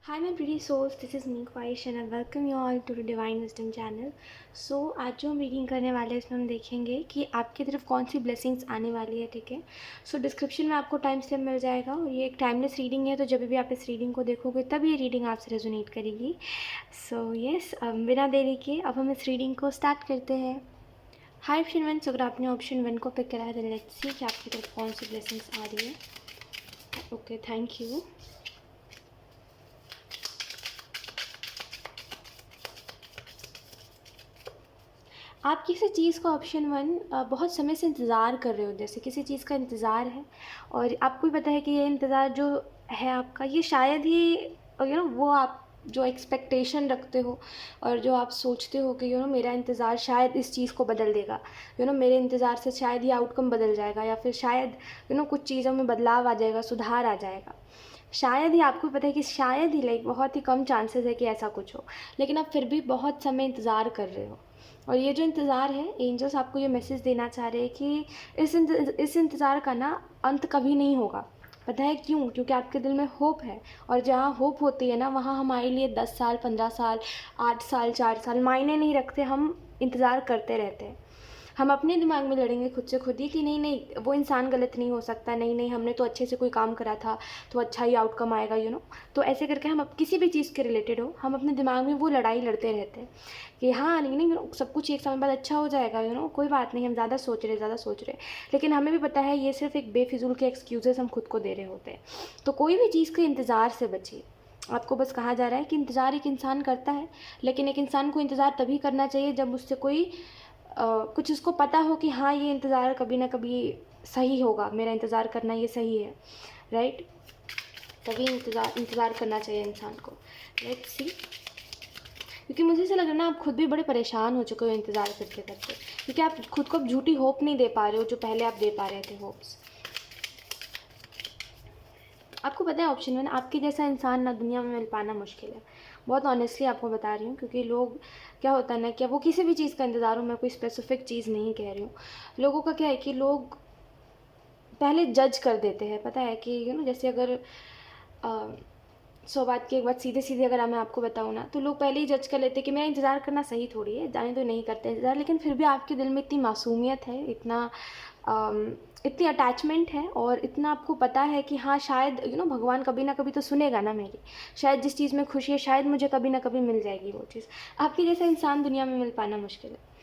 Hi my pretty souls, this is me Khwahish and I welcome you all to the Divine Wisdom channel. So आज जो हम reading करने वाले हैं इसमें हम देखेंगे कि आपकी तरफ कौन सी ब्लेसिंग्स आने वाली है, ठीक है। सो डिस्क्रिप्शन में आपको टाइम स्टैम्प मिल जाएगा और ये एक टाइमलेस रीडिंग है, तो जब भी आप इस रीडिंग को देखोगे तब ये रीडिंग आपसे रेजोनेट करेगी। सो यस, बिना देरी के अब हम इस रीडिंग को स्टार्ट करते हैं। हाय ऑप्शन 1, अगर आपने ऑप्शन 1 को पिक करा है तो लेट्स सी कि आपकी तरफ कौन सी ब्लेसिंग्स आ रही है। Okay, thank you. आप किसी चीज़ का ऑप्शन 1 बहुत समय से इंतज़ार कर रहे हो, जैसे किसी चीज़ का इंतज़ार है और आपको भी पता है कि ये इंतज़ार जो है आपका, ये शायद ही वो आप जो एक्सपेक्टेशन रखते हो और जो आप सोचते हो कि मेरा इंतज़ार शायद इस चीज़ को बदल देगा, मेरे इंतज़ार से शायद ये आउटकम बदल जाएगा या फिर शायद कुछ चीज़ों में बदलाव आ जाएगा, सुधार आ जाएगा। शायद ही आपको पता है कि शायद ही बहुत ही कम चांसेस है कि ऐसा कुछ हो, लेकिन आप फिर भी बहुत समय इंतज़ार कर रहे हो। और ये जो इंतज़ार है, एंजल्स आपको ये मैसेज देना चाह रहे हैं कि इस इंतज़ार का ना अंत कभी नहीं होगा। पता है क्यों? क्योंकि आपके दिल में होप है, और जहाँ होप होती है ना, वहाँ हमारे लिए 10 साल, 15 साल, 8 साल, 4 साल मायने नहीं रखते, हम इंतज़ार करते रहते हैं। हम अपने दिमाग में लड़ेंगे खुद से खुद ही कि नहीं नहीं वो इंसान गलत नहीं हो सकता, नहीं नहीं हमने तो अच्छे से कोई काम करा था तो अच्छा ही आउटकम आएगा, तो ऐसे करके हम अब किसी भी चीज़ के रिलेटेड हो, हम अपने दिमाग में वो लड़ाई लड़ते रहते हैं कि हाँ नहीं नहीं सब कुछ एक समय बाद अच्छा हो जाएगा, कोई बात नहीं, हम ज़्यादा सोच रहे। लेकिन हमें भी पता है ये सिर्फ एक बेफिजूल के एक्सक्यूज़ेस हम खुद को दे रहे होते हैं। तो कोई भी चीज़ के इंतज़ार से बचिए। आपको बस कहा जा रहा है कि इंतज़ार एक इंसान करता है, लेकिन एक इंसान को इंतज़ार तभी करना चाहिए जब उससे कोई कुछ उसको पता हो कि हाँ ये इंतज़ार कभी ना कभी सही होगा, मेरा इंतज़ार करना ये सही है, राइट। तभी इंतज़ार करना चाहिए इंसान को। लेट्स सी, क्योंकि मुझे ऐसा लग रहा है ना आप खुद भी बड़े परेशान हो चुके हो इंतज़ार करते करते, क्योंकि आप खुद को अब झूठी होप नहीं दे पा रहे हो जो पहले आप दे पा रहे थे होप्स। आपको पता है ऑप्शन 1, आपके जैसा इंसान ना दुनिया में मिल पाना मुश्किल है। बहुत ऑनेस्टली आपको बता रही हूँ, क्योंकि लोग क्या होता है ना, क्या वो किसी भी चीज़ का इंतज़ार हो, मैं कोई स्पेसिफिक चीज़ नहीं कह रही हूँ। लोगों का क्या है कि लोग पहले जज कर देते हैं, पता है कि जैसे अगर 100 बात की एक बात सीधे सीधे अगर मैं आपको बताऊँ ना, तो लोग पहले ही जज कर लेते हैं कि मेरा इंतज़ार करना सही थोड़ी है, जाने तो नहीं करते इंतज़ार, लेकिन फिर भी आपके दिल में इतनी मासूमियत है, इतनी अटैचमेंट है और इतना आपको पता है कि हाँ शायद भगवान कभी ना कभी तो सुनेगा ना मेरी, शायद जिस चीज़ में खुशी है शायद मुझे कभी ना कभी मिल जाएगी वो चीज़। आपके जैसा इंसान दुनिया में मिल पाना मुश्किल है।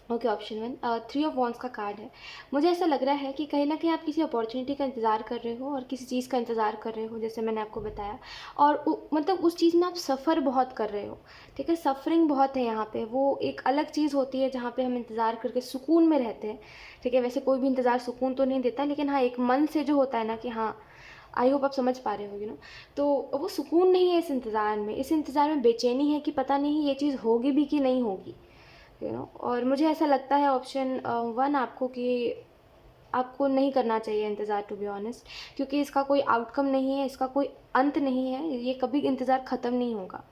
ओके, ऑप्शन 1 3 ऑफ वॉन्ड्स का कार्ड है। मुझे ऐसा लग रहा है कि कहीं ना कहीं आप किसी अपॉर्चुनिटी का इंतज़ार कर रहे हो और किसी चीज़ का इंतज़ार कर रहे हो, जैसे मैंने आपको बताया, और मतलब उस चीज़ में आप सफ़र बहुत कर रहे हो, ठीक है। सफरिंग बहुत है यहाँ पे, वो एक अलग चीज़ होती है जहाँ पे हम इंतज़ार करके सुकून में रहते हैं, ठीक है। वैसे कोई भी इंतज़ार सुकून तो नहीं देता, लेकिन हाँ एक मन से जो होता है ना कि हाँ, आई होप आप समझ पा रहे हो, तो वो सुकून नहीं है इस इंतज़ार में। इस इंतज़ार में बेचैनी है कि पता नहीं ये चीज़ होगी भी कि नहीं होगी, और मुझे ऐसा लगता है ऑप्शन 1 आपको कि आपको नहीं करना चाहिए इंतज़ार, टू बी ऑनेस्ट, क्योंकि इसका कोई आउटकम नहीं है, इसका कोई अंत नहीं है, ये कभी इंतज़ार ख़त्म नहीं होगा।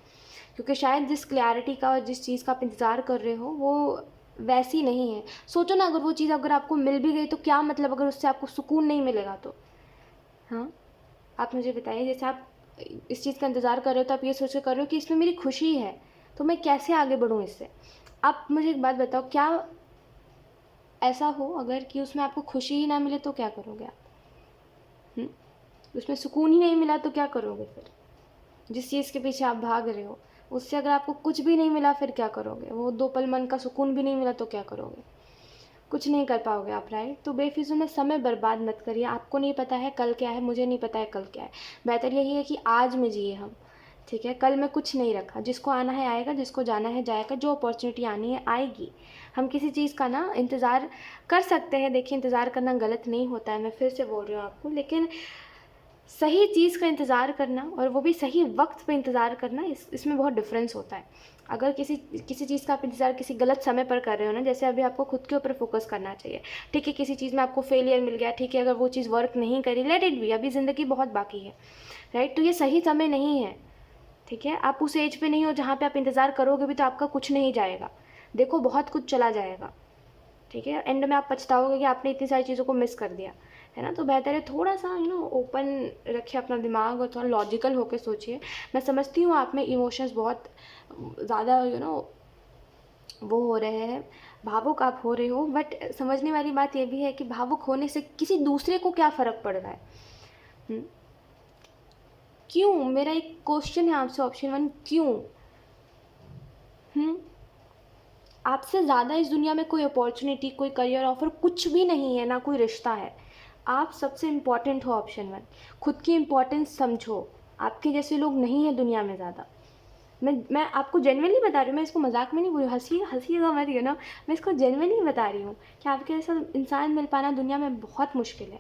क्योंकि शायद जिस क्लैरिटी का और जिस चीज़ का आप इंतज़ार कर रहे हो वो वैसी नहीं है। सोचो ना, अगर वो चीज़ अगर आपको मिल भी गई तो क्या मतलब, अगर उससे आपको सुकून नहीं मिलेगा तो। हाँ, आप मुझे बताइए, जैसे आप इस चीज़ का इंतज़ार कर रहे हो तो आप ये सोच कर रहे हो कि इसमें मेरी खुशी है, तो मैं कैसे आगे बढ़ूँ इससे। आप मुझे एक बात बताओ, क्या ऐसा हो अगर कि उसमें आपको खुशी ही ना मिले तो क्या करोगे आप? उसमें सुकून ही नहीं मिला तो क्या करोगे फिर? जिस चीज़ के पीछे आप भाग रहे हो उससे अगर आपको कुछ भी नहीं मिला फिर क्या करोगे? वो 2 पल मन का सुकून भी नहीं मिला तो क्या करोगे? कुछ नहीं कर पाओगे आप, राइट। तो बेफिज़ूल में समय बर्बाद मत करिए। आपको नहीं पता है कल क्या है, मुझे नहीं पता है कल क्या है। बेहतर यही है कि आज में जिए हम, ठीक है। कल में कुछ नहीं रखा, जिसको आना है आएगा, जिसको जाना है जाएगा, जो अपॉर्चुनिटी आनी है आएगी। हम किसी चीज़ का ना इंतज़ार कर सकते हैं, देखिए इंतज़ार करना गलत नहीं होता है, मैं फिर से बोल रही हूँ आपको, लेकिन सही चीज़ का इंतज़ार करना और वो भी सही वक्त पे इंतज़ार करना, इसमें बहुत डिफरेंस होता है। अगर किसी किसी चीज़ का आप इंतज़ार किसी गलत समय पर कर रहे हो ना, जैसे अभी आपको खुद के ऊपर फोकस करना चाहिए, ठीक है। किसी चीज़ में आपको फेलियर मिल गया, ठीक है, अगर वो चीज़ वर्क नहीं करी, लेट इट बी, अभी ज़िंदगी बहुत बाकी है, राइट। तो ये सही समय नहीं है, ठीक है। आप उस एज पे नहीं हो जहाँ पे आप इंतज़ार करोगे भी तो आपका कुछ नहीं जाएगा। देखो बहुत कुछ चला जाएगा, ठीक है। एंड में आप पछताओगे कि आपने इतनी सारी चीज़ों को मिस कर दिया, है ना। तो बेहतर है थोड़ा सा ओपन रखिए अपना दिमाग और थोड़ा लॉजिकल होकर सोचिए। मैं समझती हूँ आप में इमोशंस बहुत ज़्यादा वो हो रहे हैं, भावुक आप हो रहे हो, बट समझने वाली बात ये भी है कि भावुक होने से किसी दूसरे को क्या फ़र्क पड़ रहा है। हुँ? क्यों? मेरा एक क्वेश्चन है आपसे, ऑप्शन 1, क्यों? हुँ? आपसे ज़्यादा इस दुनिया में कोई अपॉर्चुनिटी, कोई करियर ऑफर कुछ भी नहीं है, ना कोई रिश्ता है। आप सबसे इम्पोर्टेंट हो, ऑप्शन 1। खुद की इम्पोर्टेंस समझो। आपके जैसे लोग नहीं हैं दुनिया में ज़्यादा। मैं आपको जेन्युइनली बता रही हूँ, मैं इसको मज़ाक में नहीं बोल रही हूँ, हँसिएगा मत मैं इसको जेन्युइनली बता रही हूँ कि आपके जैसा इंसान मिल पाना दुनिया में बहुत मुश्किल है।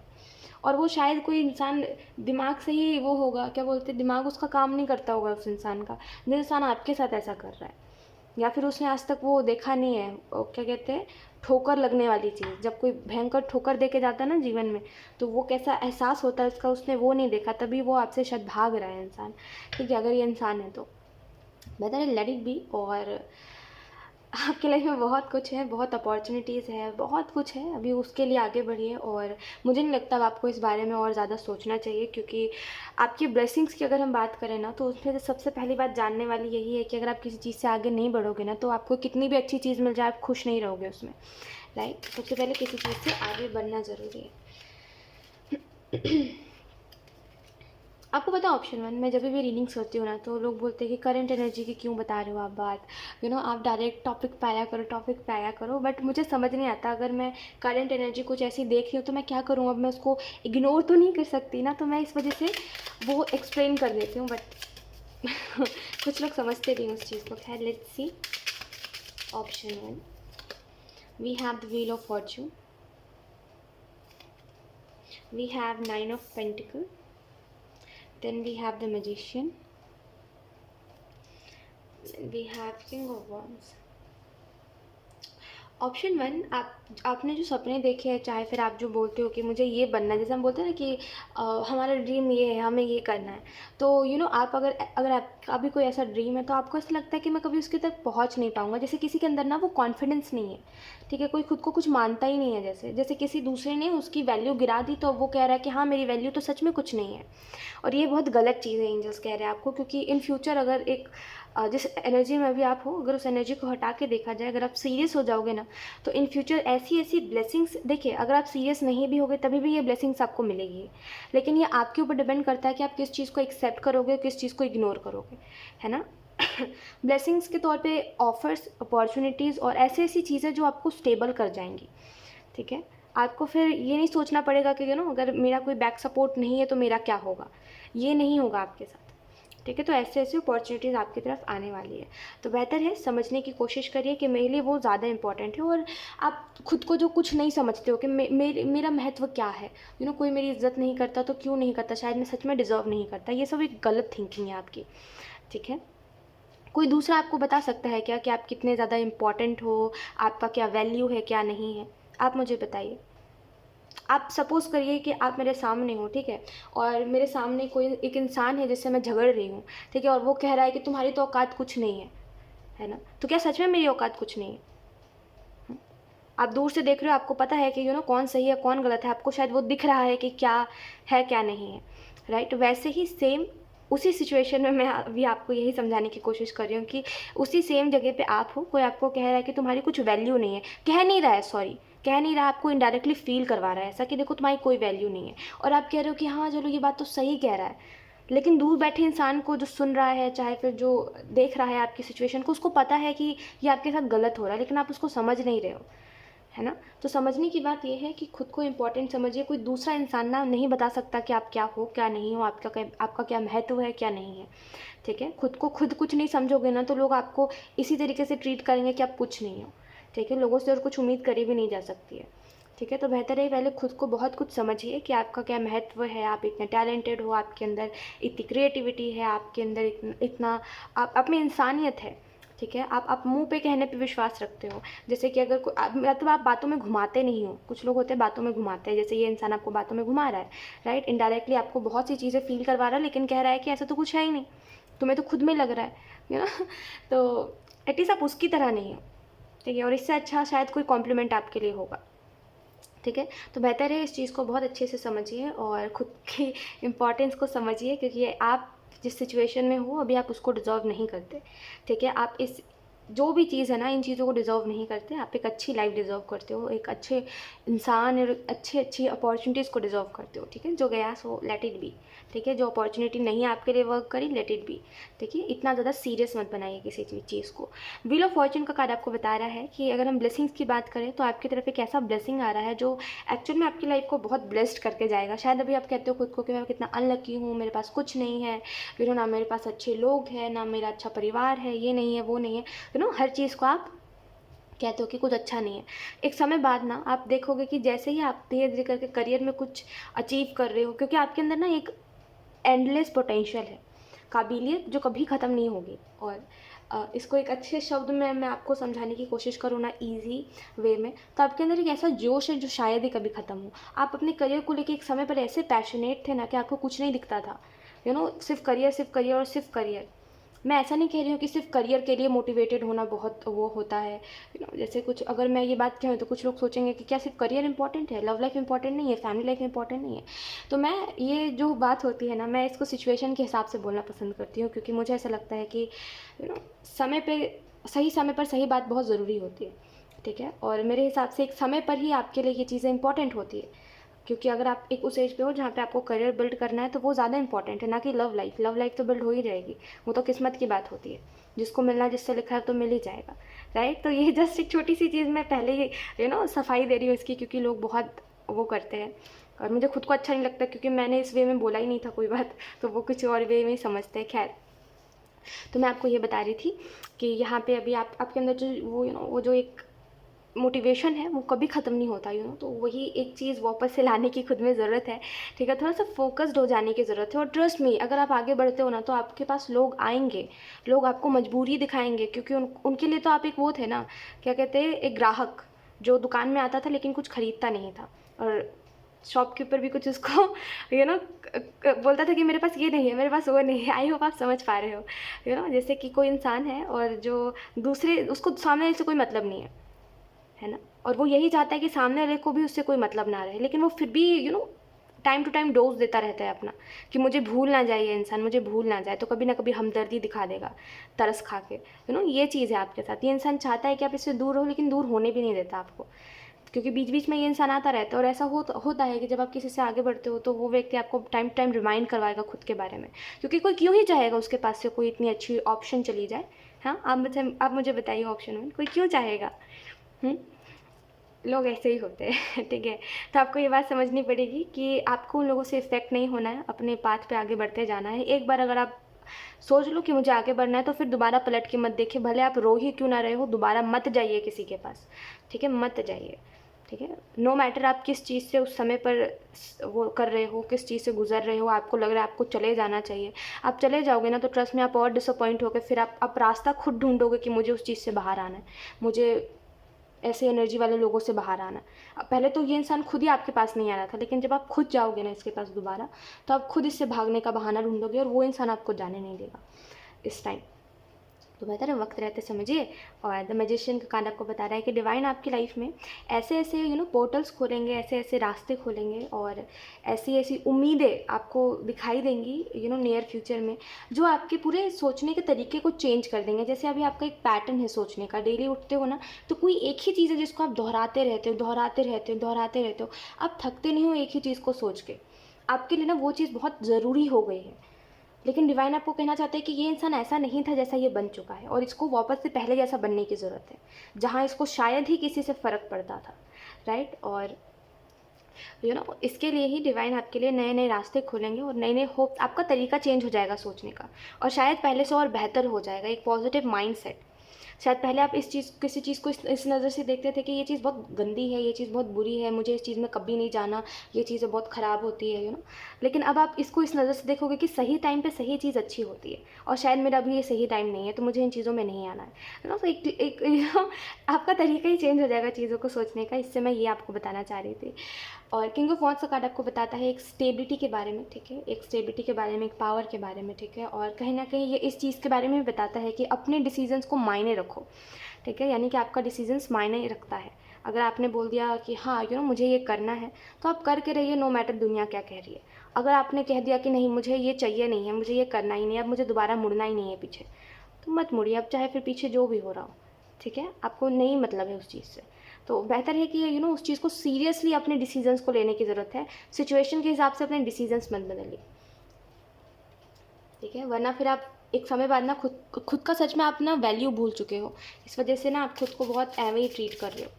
और वो शायद कोई इंसान दिमाग से ही वो होगा, क्या बोलते हैं, दिमाग उसका काम नहीं करता होगा उस इंसान का, जो इंसान आपके साथ ऐसा कर रहा है। या फिर उसने आज तक वो देखा नहीं है, क्या कहते हैं, ठोकर लगने वाली चीज़। जब कोई भयंकर ठोकर दे के जाता है ना जीवन में, तो वो कैसा एहसास होता है उसका, उसने वो नहीं देखा, तभी वो आपसे शायद भाग रहा है इंसान। ठीक है, अगर ये इंसान है तो बेटर है लेट इट बी। और आपके लाइफ में बहुत कुछ है, बहुत अपॉर्चुनिटीज़ है, बहुत कुछ है, अभी उसके लिए आगे बढ़िए। और मुझे नहीं लगता अब आपको इस बारे में और ज़्यादा सोचना चाहिए, क्योंकि आपकी ब्लेसिंग्स की अगर हम बात करें ना, तो उसमें से सबसे पहली बात जानने वाली यही है कि अगर आप किसी चीज़ से आगे नहीं बढ़ोगे ना, तो आपको कितनी भी अच्छी चीज़ मिल जाए आप खुश नहीं रहोगे उसमें। राइट, सबसे पहले किसी चीज़ से आगे बढ़ना ज़रूरी है। आपको पता है ऑप्शन 1, मैं जब भी रीडिंग्स करती हूँ ना, तो लोग बोलते हैं कि करंट एनर्जी की क्यों बता रहे हो आप बात, आप डायरेक्ट टॉपिक पे आया करो, टॉपिक पे आया करो। बट मुझे समझ नहीं आता, अगर मैं करंट एनर्जी कुछ ऐसी देख रही हूँ तो मैं क्या करूँ, अब मैं उसको इग्नोर तो नहीं कर सकती ना, तो मैं इस वजह से वो एक्सप्लेन कर देती हूँ। बट कुछ लोग समझते भी हैं उस चीज़ को। खैर, let's see. Option 1, we have the wheel of fortune, we have 9 of pentacle, then we have the magician, then we have king of wands। Option 1, आपने जो सपने देखे हैं, चाहे फिर आप जो बोलते हो कि मुझे ये बनना है, जैसे हम बोलते हैं ना कि हमारा ड्रीम ये है, हमें ये करना है, तो आप अगर अगर आपका भी कोई ऐसा ड्रीम है, तो आपको ऐसा लगता है कि मैं कभी उसके तक पहुंच नहीं पाऊंगा। जैसे किसी के अंदर ना वो कॉन्फिडेंस नहीं है, ठीक है, कोई खुद को कुछ मानता ही नहीं है, जैसे जैसे किसी दूसरे ने उसकी वैल्यू गिरा दी, तो वो कह रहा है कि हाँ मेरी वैल्यू तो सच में कुछ नहीं है। और ये बहुत गलत चीज़ है, एंजल्स कह रहे हैं आपको, क्योंकि इन फ्यूचर अगर एक जिस एनर्जी में भी आप हो, अगर उस एनर्जी को हटा के देखा जाए, अगर आप सीरियस हो जाओगे ना, तो इन फ्यूचर ऐसी ऐसी ब्लेसिंग्स, देखिए अगर आप सीरियस नहीं भी होगे तभी भी ये ब्लेसिंग्स आपको मिलेगी। लेकिन ये आपके ऊपर डिपेंड करता है कि आप किस चीज़ को एक्सेप्ट करोगे, किस चीज़ को इग्नोर करोगे, है ना। ब्लेसिंग्स के तौर पे ऑफर्स, अपॉर्चुनिटीज़ और ऐसी ऐसी चीज़ें जो आपको स्टेबल कर जाएंगी, ठीक है। आपको फिर ये नहीं सोचना पड़ेगा कि अगर मेरा कोई बैक सपोर्ट नहीं है तो मेरा क्या होगा, ये नहीं होगा आपके साथ, ठीक है। तो ऐसे ऐसे अपॉर्चुनिटीज़ आपकी तरफ आने वाली है, तो बेहतर है समझने की कोशिश करिए कि मेरे लिए वो ज़्यादा इंपॉर्टेंट है। और आप खुद को जो कुछ नहीं समझते हो कि मेरा महत्व क्या है, कोई मेरी इज्जत नहीं करता तो क्यों नहीं करता, शायद मैं सच में डिज़र्व नहीं करता, ये सब एक गलत थिंकिंग है आपकी, ठीक है। कोई दूसरा आपको बता सकता है क्या कि आप कितने ज़्यादा इम्पॉर्टेंट हो, आपका क्या वैल्यू है, क्या नहीं है, आप मुझे बताइए। आप सपोज़ करिए कि आप मेरे सामने हो, ठीक है, और मेरे सामने कोई एक इंसान है जिससे मैं झगड़ रही हूँ, ठीक है, और वो कह रहा है कि तुम्हारी तो औकात कुछ नहीं है ना। तो क्या सच में मेरी औकात कुछ नहीं है? आप दूर से देख रहे हो, आपको पता है कि कौन सही है कौन गलत है, आपको शायद वो दिख रहा है कि क्या है क्या नहीं है, राइट। वैसे ही सेम उसी सिचुएशन में मैं अभी आपको यही समझाने की कोशिश कर रही हूँ कि उसी सेम जगह पे आप हो, कोई आपको कह रहा है कि तुम्हारी कुछ वैल्यू नहीं है, कह नहीं रहा है, सॉरी, कह नहीं रहा, आपको इनडायरेक्टली फील करवा रहा है ऐसा कि देखो तुम्हारी कोई वैल्यू नहीं है, और आप कह रहे हो कि हाँ चलो ये बात तो सही कह रहा है। लेकिन दूर बैठे इंसान को, जो सुन रहा है, चाहे फिर जो देख रहा है आपकी सिचुएशन को, उसको पता है कि ये आपके साथ गलत हो रहा है, लेकिन आप उसको समझ नहीं रहे हो, है ना। तो समझने की बात यह है कि खुद को इम्पोर्टेंट समझिए। कोई दूसरा इंसान ना नहीं बता सकता कि आप क्या हो क्या नहीं हो, आपका क्या महत्व है क्या नहीं है, ठीक है। खुद को खुद कुछ नहीं समझोगे ना, तो लोग आपको इसी तरीके से ट्रीट करेंगे कि आप कुछ नहीं हो, ठीक है। लोगों से और कुछ उम्मीद करी भी नहीं जा सकती है, ठीक है। तो बेहतर है पहले खुद को बहुत कुछ समझिए कि आपका क्या महत्व है, आप इतने टैलेंटेड हो, आपके अंदर इतनी क्रिएटिविटी है, आपके अंदर इतना आप में इंसानियत है, ठीक है। आप मुंह पे कहने पे विश्वास रखते हो, जैसे कि अगर मतलब आप बातों में घुमाते नहीं हो। कुछ लोग होते हैं बातों में घुमाते हैं, जैसे ये इंसान आपको बातों में घुमा रहा है, राइट, इनडायरेक्टली आपको बहुत सी चीज़ें फील करवा रहा है, लेकिन कह रहा है कि ऐसा तो कुछ है ही नहीं, तुम्हें तो खुद में लग रहा है, तो एटलीस्ट आप उसकी तरह नहीं हो, ठीक है। और इससे अच्छा शायद कोई कॉम्प्लीमेंट आपके लिए होगा, ठीक है। तो बेहतर है इस चीज़ को बहुत अच्छे से समझिए और खुद की इम्पोर्टेंस को समझिए, क्योंकि आप जिस सिचुएशन में हो अभी आप उसको डिज़र्व नहीं करते, ठीक है। आप इस जो भी चीज़ है ना, इन चीज़ों को डिज़र्व नहीं करते। आप एक अच्छी लाइफ डिज़र्व करते हो, एक अच्छे इंसान और अच्छी अपॉर्चुनिटीज़ को डिज़र्व करते हो, ठीक है। जो गया सो लेट इट बी, ठीक है। जो अपॉर्चुनिटी नहीं आपके लिए वर्क करी, लेट इट बी, ठीक है। इतना ज़्यादा सीरियस मत बनाइए किसी चीज़ को। व्हील ऑफ फॉर्चून का कार्ड आपको बता रहा है कि अगर हम ब्लेसिंग्स की बात करें तो आपकी तरफ एक ऐसा ब्लेसिंग आ रहा है जो एक्चुअल में आपकी लाइफ को बहुत ब्लेस्ड करके जाएगा। शायद अभी आप कहते हो खुद को कि मैं कितना अनलकी हूँ, मेरे पास कुछ नहीं है, ना मेरे पास अच्छे लोग हैं, ना मेरा अच्छा परिवार है, ये नहीं है, वो नहीं है, हर चीज़ को आप कहते हो कि कुछ अच्छा नहीं है। एक समय बाद ना आप देखोगे कि जैसे ही आप धीरे धीरे करके करियर में कुछ अचीव कर रहे हो, क्योंकि आपके अंदर ना एक एंडलेस पोटेंशियल है, काबिलियत जो कभी ख़त्म नहीं होगी। और इसको एक अच्छे शब्द में मैं आपको समझाने की कोशिश करूँ ना, ईजी वे में, तो आपके अंदर एक ऐसा जोश है जो शायद ही कभी ख़त्म हो। आप अपने करियर को लेके एक समय पर ऐसे पैशनेट थे ना कि आपको कुछ नहीं दिखता था, सिर्फ करियर और सिर्फ करियर। मैं ऐसा नहीं कह रही हूँ कि सिर्फ करियर के लिए मोटिवेटेड होना बहुत वो होता है, जैसे कुछ अगर मैं ये बात कहूँ तो कुछ लोग सोचेंगे कि क्या सिर्फ करियर इंपॉर्टेंट है, लव लाइफ इंपॉर्टेंट नहीं है, फैमिली लाइफ इंपॉर्टेंट नहीं है। तो मैं ये जो बात होती है ना, मैं इसको सिचुएशन के हिसाब से बोलना पसंद करती हूँ, क्योंकि मुझे ऐसा लगता है कि समय पे सही समय पर सही बात बहुत ज़रूरी होती है, ठीक है। और मेरे हिसाब से एक समय पर ही आपके लिए ये चीज़ें इंपॉर्टेंट होती है, क्योंकि अगर आप एक उस एज पे हो जहाँ पे आपको करियर बिल्ड करना है तो वो ज़्यादा इंपॉर्टेंट है, ना कि लव लाइफ तो बिल्ड हो ही जाएगी, वो तो किस्मत की बात होती है, जिसको मिलना जिससे लिखा है तो मिल ही जाएगा, राइट। तो ये जस्ट एक छोटी सी चीज़ मैं पहले ही सफाई दे रही हूँ इसकी, क्योंकि लोग बहुत वो करते हैं और मुझे खुद को अच्छा नहीं लगता, क्योंकि मैंने इस वे में बोला ही नहीं था कोई बात, तो वो कुछ और वे में ही समझते हैं। खैर, तो मैं आपको ये बता रही थी कि यहाँ पे अभी आपके अंदर जो वो जो एक मोटिवेशन है वो कभी ख़त्म नहीं होता, तो वही एक चीज़ वापस से लाने की खुद में ज़रूरत है, ठीक है। थोड़ा सा फोकस्ड हो जाने की ज़रूरत है। और ट्रस्ट मी, अगर आप आगे बढ़ते हो ना तो आपके पास लोग आएंगे, लोग आपको मजबूरी दिखाएंगे, क्योंकि उनके लिए तो आप एक वो थे ना, क्या कहते हैं, एक ग्राहक जो दुकान में आता था लेकिन कुछ ख़रीदता नहीं था, और शॉपकीपर भी कुछ उसको बोलता था कि मेरे पास ये नहीं है, मेरे पास वो नहीं है। आई होप आप समझ पा रहे हो, जैसे कि कोई इंसान है और जो दूसरे, उसको सामने वाले से कोई मतलब नहीं है ना, और वो यही चाहता है कि सामने वाले को भी उससे कोई मतलब ना रहे, लेकिन वो फिर भी टाइम टू टाइम डोज देता रहता है अपना, कि मुझे भूल ना जाए ये इंसान, मुझे भूल ना जाए, तो कभी ना कभी हमदर्दी दिखा देगा तरस खा के, ये चीज़ है आपके साथ। ये इंसान चाहता है कि आप इससे दूर हो, लेकिन दूर होने भी नहीं देता आपको, क्योंकि बीच बीच में ये इंसान आता रहता है। और ऐसा होता है कि जब आप किसी से आगे बढ़ते हो तो वो व्यक्ति आपको टाइम टू टाइम रिमाइंड करवाएगा खुद के बारे में, क्योंकि कोई क्यों ही चाहेगा उसके पास से कोई इतनी अच्छी ऑप्शन चली जाए। हाँ, आप मुझे बताइए, ऑप्शन में कोई क्यों चाहेगा? लोग ऐसे ही होते हैं ठीक है। तो आपको ये बात समझनी पड़ेगी कि आपको उन लोगों से इफ़ेक्ट नहीं होना है, अपने पाथ पे आगे बढ़ते जाना है। एक बार अगर आप सोच लो कि मुझे आगे बढ़ना है, तो फिर दोबारा पलट के मत देखिए, भले आप रो ही क्यों ना रहे हो, दोबारा मत जाइए किसी के पास, ठीक है, मत जाइए, ठीक है। नो मैटर आप किस चीज़ से उस समय पर वो कर रहे हो, किस चीज़ से गुजर रहे हो, आपको लग रहा है आपको चले जाना चाहिए, आप चले जाओगे ना तो ट्रस्ट में आप और डिसअपॉइंट होगे, फिर आप रास्ता खुद ढूंढोगे कि मुझे उस चीज़ से बाहर आना है, मुझे ऐसे एनर्जी वाले लोगों से बाहर आना। पहले तो ये इंसान खुद ही आपके पास नहीं आ रहा था, लेकिन जब आप खुद जाओगे ना इसके पास दोबारा, तो आप खुद इससे भागने का बहाना ढूंढोगे और वो इंसान आपको जाने नहीं देगा इस टाइम। तो बेहतर है वक्त रहते समझिए। और द मैजिशियन का कार्ड आपको बता रहा है कि डिवाइन आपकी लाइफ में ऐसे ऐसे पोर्टल्स खोलेंगे, ऐसे ऐसे रास्ते खोलेंगे, और ऐसी ऐसी उम्मीदें आपको दिखाई देंगी नियर फ्यूचर में, जो आपके पूरे सोचने के तरीके को चेंज कर देंगे। जैसे अभी आपका एक पैटर्न है सोचने का, डेली उठते हो ना तो कोई एक ही चीज़ है जिसको आप दोहराते रहते हो, दोहराते रहते हो, दोहराते रहते हो, आप थकते नहीं हो एक ही चीज़ को सोच के। आपके लिए ना वो चीज़ बहुत ज़रूरी हो गई है, लेकिन डिवाइन आपको कहना चाहते हैं कि ये इंसान ऐसा नहीं था जैसा ये बन चुका है, और इसको वापस से पहले जैसा बनने की ज़रूरत है, जहाँ इसको शायद ही किसी से फ़र्क पड़ता था, राइट। और इसके लिए ही डिवाइन आपके लिए नए नए रास्ते खोलेंगे, और नए नए होप, आपका तरीका चेंज हो जाएगा सोचने का, और शायद पहले से और बेहतर हो जाएगा, एक पॉजिटिव माइंडसेट। शायद पहले आप किसी चीज़ को इस नज़र से देखते थे कि ये चीज़ बहुत गंदी है, ये चीज़ बहुत बुरी है, मुझे इस चीज़ में कभी नहीं जाना, ये चीज़ें बहुत ख़राब होती है लेकिन अब आप इसको इस नज़र से देखोगे कि सही टाइम पे सही चीज़ अच्छी होती है, और शायद मेरा अभी ये सही टाइम नहीं है, तो मुझे इन चीज़ों में नहीं आना है तो एक आपका तरीका ही चेंज हो जाएगा चीज़ों को सोचने का। इससे मैं ये आपको बताना चाह रही थी। और किंग ऑफ वॉन्ड्स का कार्ड आपको बताता है एक स्टेबिलिटी के बारे में, ठीक है, एक स्टेबिलिटी के बारे में, एक पावर के बारे में, ठीक है। और कहीं ना कहीं ये इस चीज़ के बारे में भी बताता है कि अपने डिसीजंस को मायने रखो, ठीक है, यानी कि आपका डिसीजंस मायने रखता है, अगर आपने बोल दिया कि हाँ मुझे ये करना है, तो आप करके रहिए, नो मैटर दुनिया क्या कह रही है। अगर आपने कह दिया कि नहीं मुझे ये चाहिए नहीं है, मुझे ये करना ही नहीं है, अब मुझे दोबारा मुड़ना ही नहीं है पीछे, तो मत मुड़िए, अब चाहे फिर पीछे जो भी हो रहा हो, ठीक है, आपको नहीं मतलब है उस चीज़ से। तो बेहतर है कि उस चीज़ को सीरियसली अपने डिसीजंस को लेने की ज़रूरत है, सिचुएशन के हिसाब से अपने डिसीजंस मत बदलिए, ठीक है, वरना फिर आप एक समय बाद ना खुद का सच में आप ना वैल्यू भूल चुके हो, इस वजह से ना आप खुद को बहुत एवे ही ट्रीट कर रहे हो।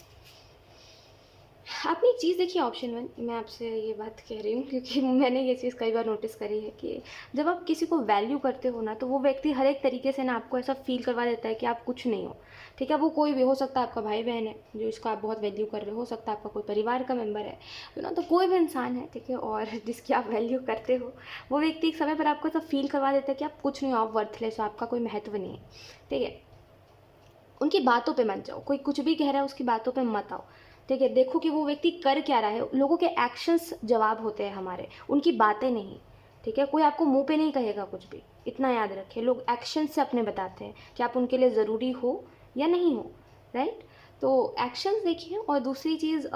आपने एक चीज़ देखी है ऑप्शन वन, मैं आपसे ये बात कह रही हूँ क्योंकि मैंने ये चीज़ कई बार नोटिस करी है कि जब आप किसी को वैल्यू करते हो ना, तो वो व्यक्ति हर एक तरीके से ना आपको ऐसा फील करवा देता है कि आप कुछ नहीं हो, ठीक है, वो कोई भी हो सकता है, आपका भाई बहन है जो इसको आप बहुत वैल्यू कर रहे हो सकता है आपका कोई परिवार का मेम्बर है, तो कोई भी इंसान है, ठीक है, और जिसकी आप वैल्यू करते हो, वो व्यक्ति एक समय पर आपको ऐसा फील करवा देता है कि आप कुछ नहीं हो, आप वर्थलेस हो, आपका कोई महत्व नहीं है, ठीक है। उनकी बातों पे मत जाओ, कोई कुछ भी कह रहा है उसकी बातों पे मत आओ, ठीक है, देखो कि वो व्यक्ति कर क्या रहा है। लोगों के एक्शंस जवाब होते हैं हमारे, उनकी बातें नहीं, ठीक है, कोई आपको मुंह पे नहीं कहेगा कुछ भी, इतना याद रखिए, लोग एक्शन से अपने बताते हैं कि आप उनके लिए ज़रूरी हो या नहीं हो, राइट। तो एक्शंस देखिए। और दूसरी चीज़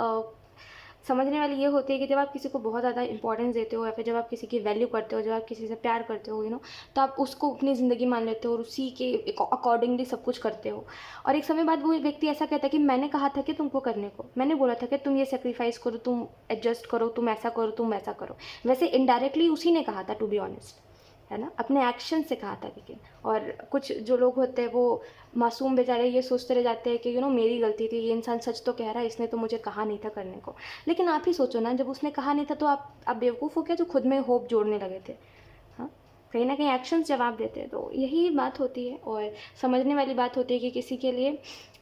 समझने वाली ये होती है कि जब आप किसी को बहुत ज़्यादा इंपॉर्टेंस देते हो या फिर जब आप किसी की वैल्यू करते हो, जब आप किसी से प्यार करते हो तो आप उसको अपनी ज़िंदगी मान लेते हो और उसी के अकॉर्डिंगली सब कुछ करते हो। और एक समय बाद वो व्यक्ति ऐसा कहता है कि मैंने कहा था कि तुमको करने को, मैंने बोला था कि तुम ये सेक्रीफाइस करो, तुम एडजस्ट करो, तुम ऐसा करो, तुम वैसा करो। वैसे इनडायरेक्टली उसी ने कहा था, टू बी ऑनेस्ट, है ना, अपने एक्शन से कहा था। लेकिन और कुछ जो लोग होते हैं वो मासूम बेचारे ये सोचते रह जाते हैं कि मेरी गलती थी, ये इंसान सच तो कह रहा है, इसने तो मुझे कहा नहीं था करने को। लेकिन आप ही सोचो ना, जब उसने कहा नहीं था तो आप बेवकूफ़ हो क्या जो खुद में होप जोड़ने लगे थे। हाँ, कहीं ना कहीं एक्शंस जवाब देते हैं। तो यही बात होती है और समझने वाली बात होती है कि किसी के लिए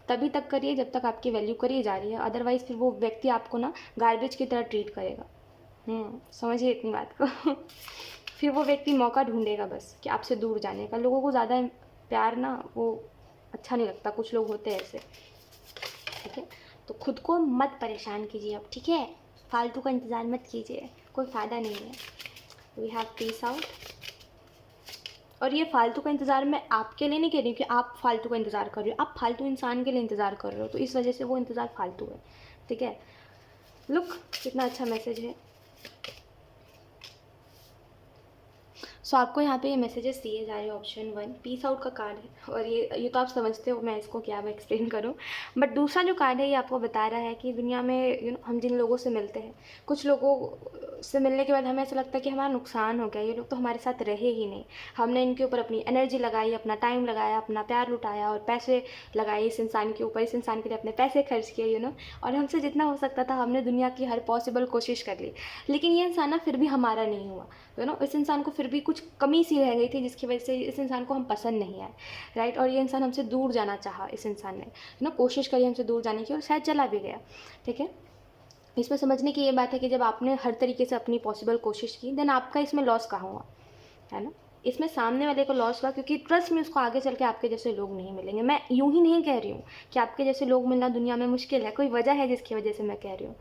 तभी तक करिए जब तक आपकी वैल्यू करी जा रही है, अदरवाइज़ फिर वो व्यक्ति आपको ना गार्बेज की तरह ट्रीट करेगा। समझिए इतनी बात को। फिर वो व्यक्ति मौका ढूंढेगा बस कि आपसे दूर जाने का। लोगों को ज़्यादा प्यार ना वो अच्छा नहीं लगता, कुछ लोग होते हैं ऐसे, ठीक है। तो खुद को मत परेशान कीजिए अब, ठीक है, फालतू का इंतज़ार मत कीजिए, कोई फ़ायदा नहीं है। We have peace out. और ये फालतू का इंतज़ार मैं आपके लिए नहीं कह रही हूँ कि आप फालतू का इंतज़ार कर रहे हो, आप फालतू इंसान के लिए इंतज़ार कर रहे हो, तो इस वजह से वो इंतज़ार फालतू है, ठीक है। लुक कितना अच्छा मैसेज है। सो आपको यहाँ पे ये मैसेजेस दिए जा रहे हैं। ऑप्शन वन पीस आउट का कार्ड है और ये तो आप समझते हो, मैं इसको क्या मैं एक्सप्लेन करूँ। बट दूसरा जो कार्ड है ये आपको बता रहा है कि दुनिया में हम जिन लोगों से मिलते हैं, कुछ लोगों से मिलने के बाद हमें ऐसा लगता है कि हमारा नुकसान हो गया, ये लोग तो हमारे साथ रहे ही नहीं, हमने इनके ऊपर अपनी एनर्जी लगाई, अपना टाइम लगाया, अपना प्यार लुटाया और पैसे लगाए इस इंसान के ऊपर, इस इंसान के लिए अपने पैसे खर्च किए और हमसे जितना हो सकता था हमने दुनिया की हर पॉसिबल कोशिश कर ली, लेकिन ये इंसान ना फिर भी हमारा नहीं हुआ। इस इंसान को फिर भी कुछ कमी सी रह गई थी जिसकी वजह से इस इंसान को हम पसंद नहीं आए, राइट। और ये इंसान हमसे दूर जाना चाहा, इस इंसान ने कोशिश करी हमसे दूर जाने की और शायद चला भी गया, ठीक है। इसमें समझने की ये बात है कि जब आपने हर तरीके से अपनी पॉसिबल कोशिश की, देन आपका इसमें लॉस कहाँ हुआ, है ना। इसमें सामने वाले को लॉस हुआ क्योंकि ट्रस्ट में उसको आगे चल के आपके जैसे लोग नहीं मिलेंगे। मैं यूं ही नहीं कह रही हूँ कि आपके जैसे लोग मिलना दुनिया में मुश्किल है, कोई वजह है जिसकी वजह से मैं कह रही हूँ।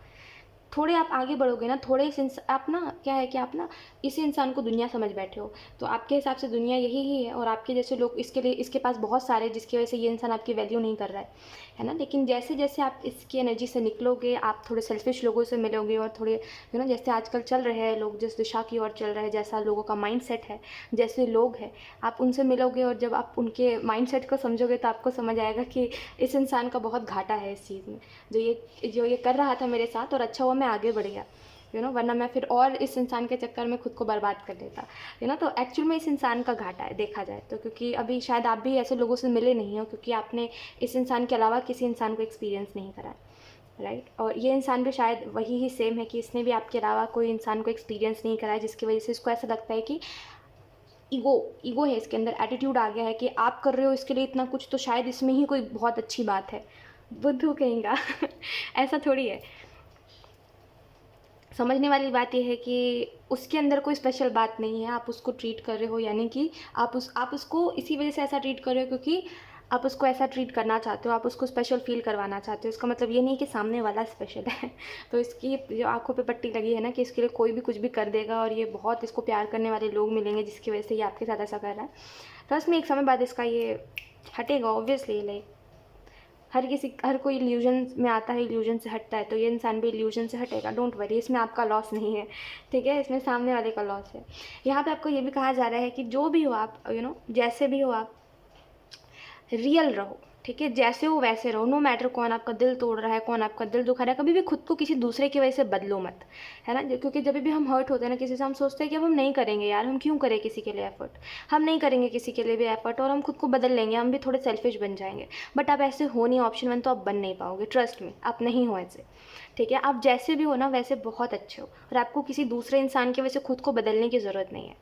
थोड़े आप आगे बढ़ोगे ना, थोड़े आप ना क्या है कि आप ना इसी इंसान को दुनिया समझ बैठे हो, तो आपके हिसाब से दुनिया यही ही है और आपके जैसे लोग इसके लिए इसके पास बहुत सारे, जिसकी वजह से ये इंसान आपकी वैल्यू नहीं कर रहा है ना। लेकिन जैसे जैसे आप इसकी एनर्जी से निकलोगे, आप थोड़े सेल्फिश लोगों से मिलोगे और थोड़े जैसे आजकल चल रहे हैं लोग, जिस दिशा की ओर चल रहे हैं, जैसा लोगों का माइंड सेट है, जैसे लोग हैं, आप उनसे मिलोगे और जब आप उनके माइंड सेट को समझोगे तो आपको समझ आएगा कि इस इंसान का बहुत घाटा है इस चीज़ में, जो ये कर रहा था मेरे साथ और अच्छा हुआ मैं आगे बढ़ गया, वरना मैं फिर और इस इंसान के चक्कर में खुद को बर्बाद कर देता, तो एक्चुअल में इस इंसान का घाटा है देखा जाए तो, क्योंकि अभी शायद आप भी ऐसे लोगों से मिले नहीं हो क्योंकि आपने इस इंसान के अलावा किसी इंसान को एक्सपीरियंस नहीं करा, राइट। और ये इंसान भी शायद वही ही सेम है कि इसने भी आपके अलावा कोई इंसान को एक्सपीरियंस नहीं करा है, जिसकी वजह से इसको ऐसा लगता है कि ईगो है इसके अंदर, एटीट्यूड आ गया है कि आप कर रहे हो इसके लिए इतना कुछ, तो शायद इसमें ही कोई बहुत अच्छी बात है, बुद्धू कहेंगा। ऐसा थोड़ी है। समझने वाली बात यह है कि उसके अंदर कोई स्पेशल बात नहीं है, आप उसको ट्रीट कर रहे हो, यानी कि आप उसको इसी वजह से ऐसा ट्रीट कर रहे हो क्योंकि आप उसको ऐसा ट्रीट करना चाहते हो, आप उसको स्पेशल फील करवाना चाहते हो। इसका मतलब ये नहीं कि सामने वाला स्पेशल है। तो इसकी जो आंखों पे पट्टी लगी है ना कि इसके लिए कोई भी कुछ भी कर देगा और ये बहुत इसको प्यार करने वाले लोग मिलेंगे जिसकी वजह से ये आपके साथ ऐसा कर रहा है। ट्रस्ट में एक समय बाद इसका ये हटेगा ऑब्वियसली, लाइक हर कोई इल्यूजन में आता है, इल्यूजन से हटता है, तो ये इंसान भी इल्यूजन से हटेगा। डोंट वरी, इसमें आपका लॉस नहीं है, ठीक है, इसमें सामने वाले का लॉस है। यहाँ पे आपको ये भी कहा जा रहा है कि जो भी हो आप, जैसे भी हो आप, रियल रहो, ठीक है, जैसे हो वैसे रहो। नो मैटर कौन आपका दिल तोड़ रहा है, कौन आपका दिल दुखा रहा है, कभी भी खुद को किसी दूसरे की वजह से बदलो मत, है ना। क्योंकि जब भी हम हर्ट होते हैं ना किसी से, हम सोचते हैं कि अब हम नहीं करेंगे यार, हम क्यों करें किसी के लिए एफर्ट, हम नहीं करेंगे किसी के लिए भी एफर्ट, और हम खुद को बदल लेंगे, हम भी थोड़े सेल्फिश बन जाएंगे। बट आप ऐसे हो नहीं, ऑप्शन 1 तो आप बन नहीं पाओगे, ट्रस्ट में, आप नहीं हो ऐसे, ठीक है। आप जैसे भी हो ना वैसे बहुत अच्छे हो, और आपको किसी दूसरे इंसान की वजह से खुद को बदलने की ज़रूरत नहीं है,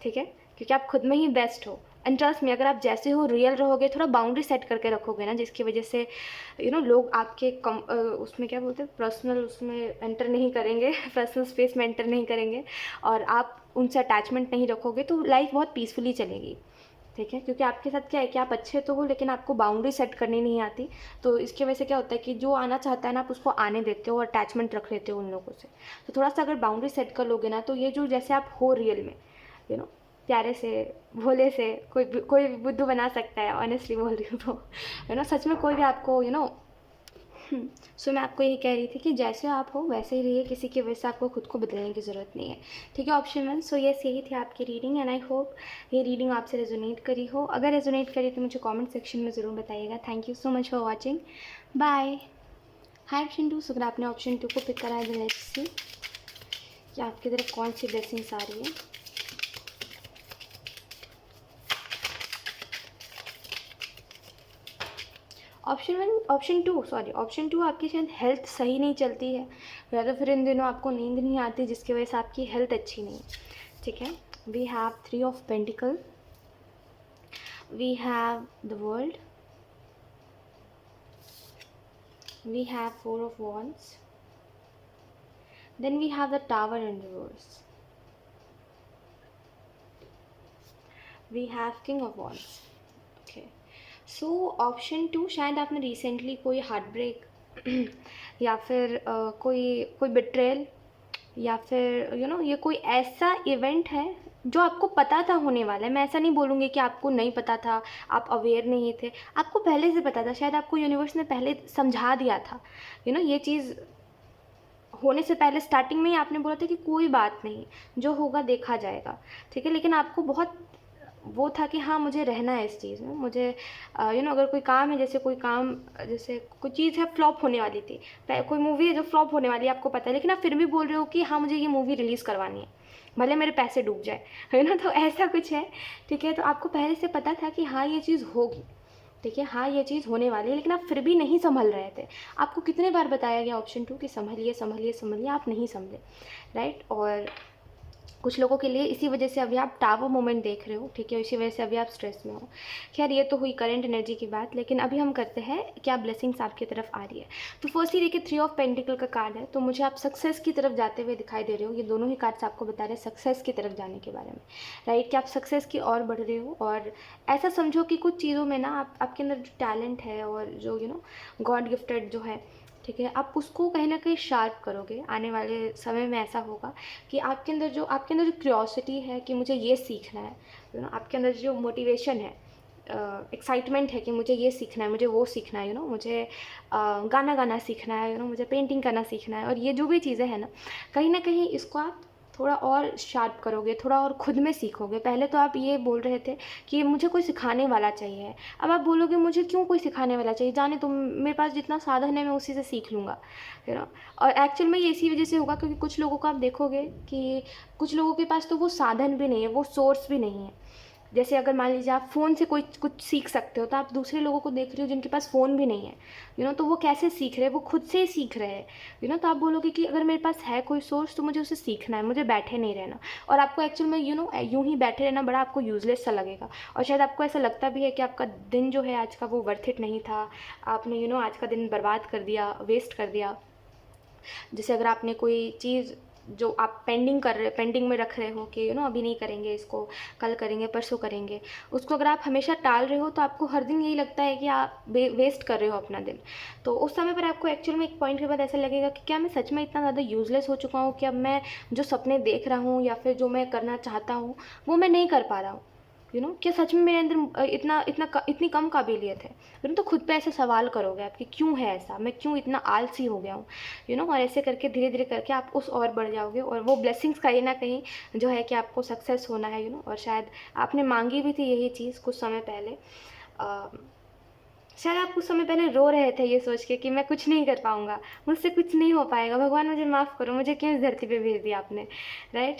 ठीक है, क्योंकि आप खुद में ही बेस्ट हो। एंड ट्रस्ट में, अगर आप जैसे हो रियल रहोगे, थोड़ा बाउंड्री सेट करके रखोगे ना, जिसकी वजह से लोग आपके उसमें क्या बोलते हैं, पर्सनल उसमें एंटर नहीं करेंगे पर्सनल स्पेस में एंटर नहीं करेंगे, और आप उनसे अटैचमेंट नहीं रखोगे, तो लाइफ बहुत पीसफुली चलेगी, ठीक है। क्योंकि आपके साथ क्या है कि आप अच्छे तो हो, लेकिन आपको बाउंड्री सेट करनी नहीं आती, तो इसकी वजह से क्या होता है कि जो आना चाहता है ना, आप उसको आने देते हो और अटैचमेंट रख लेते हो उन लोगों से। तो थोड़ा सा अगर बाउंड्री सेट कर लोगे ना, तो ये जो जैसे आप हो रियल में, प्यारे से, भोले से, कोई भी बुद्धू बना सकता है, ऑनेस्टली बोल रही हूँ तो, सच में कोई भी आपको सो मैं आपको यही कह रही थी कि जैसे आप हो वैसे ही रहिए, किसी की वजह से आपको खुद को बदलने की ज़रूरत नहीं है, ठीक है। ऑप्शन 1, सो यस, यही थी आपकी रीडिंग, एंड आई होप ये रीडिंग आपसे रेजोनेट करी हो। अगर रेजोनेट करी तो मुझे कमेंट सेक्शन में ज़रूर बताइएगा। Thank you so much for watching, bye. Hi option 2, so अगर आपने ऑप्शन 2 को पिक करा है, लेट्स सी कि आपकी तरफ कौन सी ब्लेसिंग्स आ रही है। ऑप्शन 2 आपकी शायद हेल्थ सही नहीं चलती है, या तो फिर इन दिनों आपको नींद नहीं आती, जिसकी वजह से आपकी हेल्थ अच्छी नहीं है, ठीक है। We have 3 of pentacle, we have the world, we have 4 of wands, then we have the tower in reverse, we have king of wands, okay. So option 2, शायद आपने रिसेंटली कोई हार्ट ब्रेक या फिर कोई बिट्रेल, या फिर ये कोई ऐसा इवेंट है जो आपको पता था होने वाला है। मैं ऐसा नहीं बोलूँगी कि आपको नहीं पता था, आप अवेयर नहीं थे, आपको पहले से पता था, शायद आपको यूनिवर्स ने पहले समझा दिया था, ये चीज़ होने से पहले स्टार्टिंग में ही आपने बोला था कि कोई बात नहीं, जो होगा देखा जाएगा, ठीक है। लेकिन आपको बहुत वो था कि हाँ, मुझे रहना है इस चीज़ में, मुझे अगर कोई काम है, जैसे कोई चीज़ है फ्लॉप होने वाली थी, कोई मूवी है जो फ्लॉप होने वाली है, आपको पता है, लेकिन आप फिर भी बोल रहे हो कि हाँ, मुझे ये मूवी रिलीज़ करवानी है, भले मेरे पैसे डूब जाए, है ना। तो ऐसा कुछ है, ठीक है। तो आपको पहले से पता था कि हाँ, ये चीज़ होगी, ठीक है, हाँ, ये चीज़ होने वाली है, लेकिन आप फिर भी नहीं संभल रहे थे। आपको कितने बार बताया गया ऑप्शन 2 कि संभलिए संभलिए संभलिए, आप नहीं संभले, राइट। और कुछ लोगों के लिए इसी वजह से अभी आप टावर मोमेंट देख रहे हो, ठीक है, इसी वजह से अभी आप स्ट्रेस में हो। खैर, ये तो हुई करंट एनर्जी की बात, लेकिन अभी हम करते हैं क्या ब्लेसिंग्स आपकी तरफ आ रही है। तो फर्स्टली देखिए, 3 ऑफ पेंटिकल का कार्ड है, तो मुझे आप सक्सेस की तरफ जाते हुए दिखाई दे रहे हो। ये दोनों ही कार्ड्स आपको बता रहे हैं सक्सेस की तरफ जाने के बारे में, राइट, कि आप सक्सेस की ओर बढ़ रहे हो। और ऐसा समझो कि कुछ चीज़ों में ना आपके अंदर जो टैलेंट है, और जो गॉड गिफ्टेड जो है, ठीक है, आप उसको कहीं ना कहीं शार्प करोगे। आने वाले समय में ऐसा होगा कि आपके अंदर जो क्यूरियोसिटी है कि मुझे ये सीखना है, आपके अंदर जो मोटिवेशन है, एक्साइटमेंट है कि मुझे ये सीखना है, मुझे वो सीखना है, मुझे गाना गाना सीखना है, मुझे पेंटिंग करना सीखना है, और ये जो भी चीज़ें हैं ना, कहीं ना कहीं इसको आप थोड़ा और शार्प करोगे, थोड़ा और खुद में सीखोगे। पहले तो आप ये बोल रहे थे कि मुझे कोई सिखाने वाला चाहिए, अब आप बोलोगे मुझे क्यों कोई सिखाने वाला चाहिए, जाने तुम, मेरे पास जितना साधन है मैं उसी से सीख लूँगा, और एक्चुअल में ये इसी वजह से होगा क्योंकि कुछ लोगों को आप देखोगे कि कुछ लोगों के पास तो वो साधन भी नहीं है, वो सोर्स भी नहीं है। जैसे अगर मान लीजिए आप फ़ोन से कोई कुछ सीख सकते हो, तो आप दूसरे लोगों को देख रहे हो जिनके पास फ़ोन भी नहीं है, तो वो कैसे सीख रहे हैं, वो खुद से ही सीख रहे हैं, तो आप बोलोगे कि अगर मेरे पास है कोई सोर्स तो मुझे उसे सीखना है, मुझे बैठे नहीं रहना। और आपको एक्चुअल में यूँ ही बैठे रहना बड़ा आपको यूजलेस सा लगेगा, और शायद आपको ऐसा लगता भी है कि आपका दिन जो है आज का वो वर्थ इट नहीं था, आपने आज का दिन बर्बाद कर दिया, वेस्ट कर दिया। जैसे अगर आपने कोई चीज़ जो आप पेंडिंग में रख रहे हो कि अभी नहीं करेंगे इसको, कल करेंगे, परसों करेंगे, उसको अगर आप हमेशा टाल रहे हो तो आपको हर दिन यही लगता है कि आप वेस्ट कर रहे हो अपना दिन। तो उस समय पर आपको एक्चुअल में एक पॉइंट के बाद ऐसा लगेगा कि क्या मैं सच में इतना ज़्यादा यूज़लेस हो चुका हूँ कि अब मैं जो सपने देख रहा हूँ या फिर जो मैं करना चाहता हूँ वो मैं नहीं कर पा रहा हूँ, क्या सच में मेरे अंदर इतनी कम काबिलियत है? तो खुद पे ऐसे सवाल करोगे आप कि क्यों है ऐसा, मैं क्यों इतना आलसी हो गया हूँ, और ऐसे करके धीरे धीरे करके आप उस और बढ़ जाओगे, और वो ब्लेसिंग्स कहीं ना कहीं जो है कि आपको सक्सेस होना है, और शायद आपने मांगी भी थी यही चीज़ कुछ समय पहले। शायद आप कुछ समय पहले रो रहे थे ये सोच के कि मैं कुछ नहीं कर पाऊँगा, मुझसे कुछ नहीं हो पाएगा, भगवान मुझे माफ़ करो, मुझे क्यों इस धरती पे भेज दिया आपने, राइट?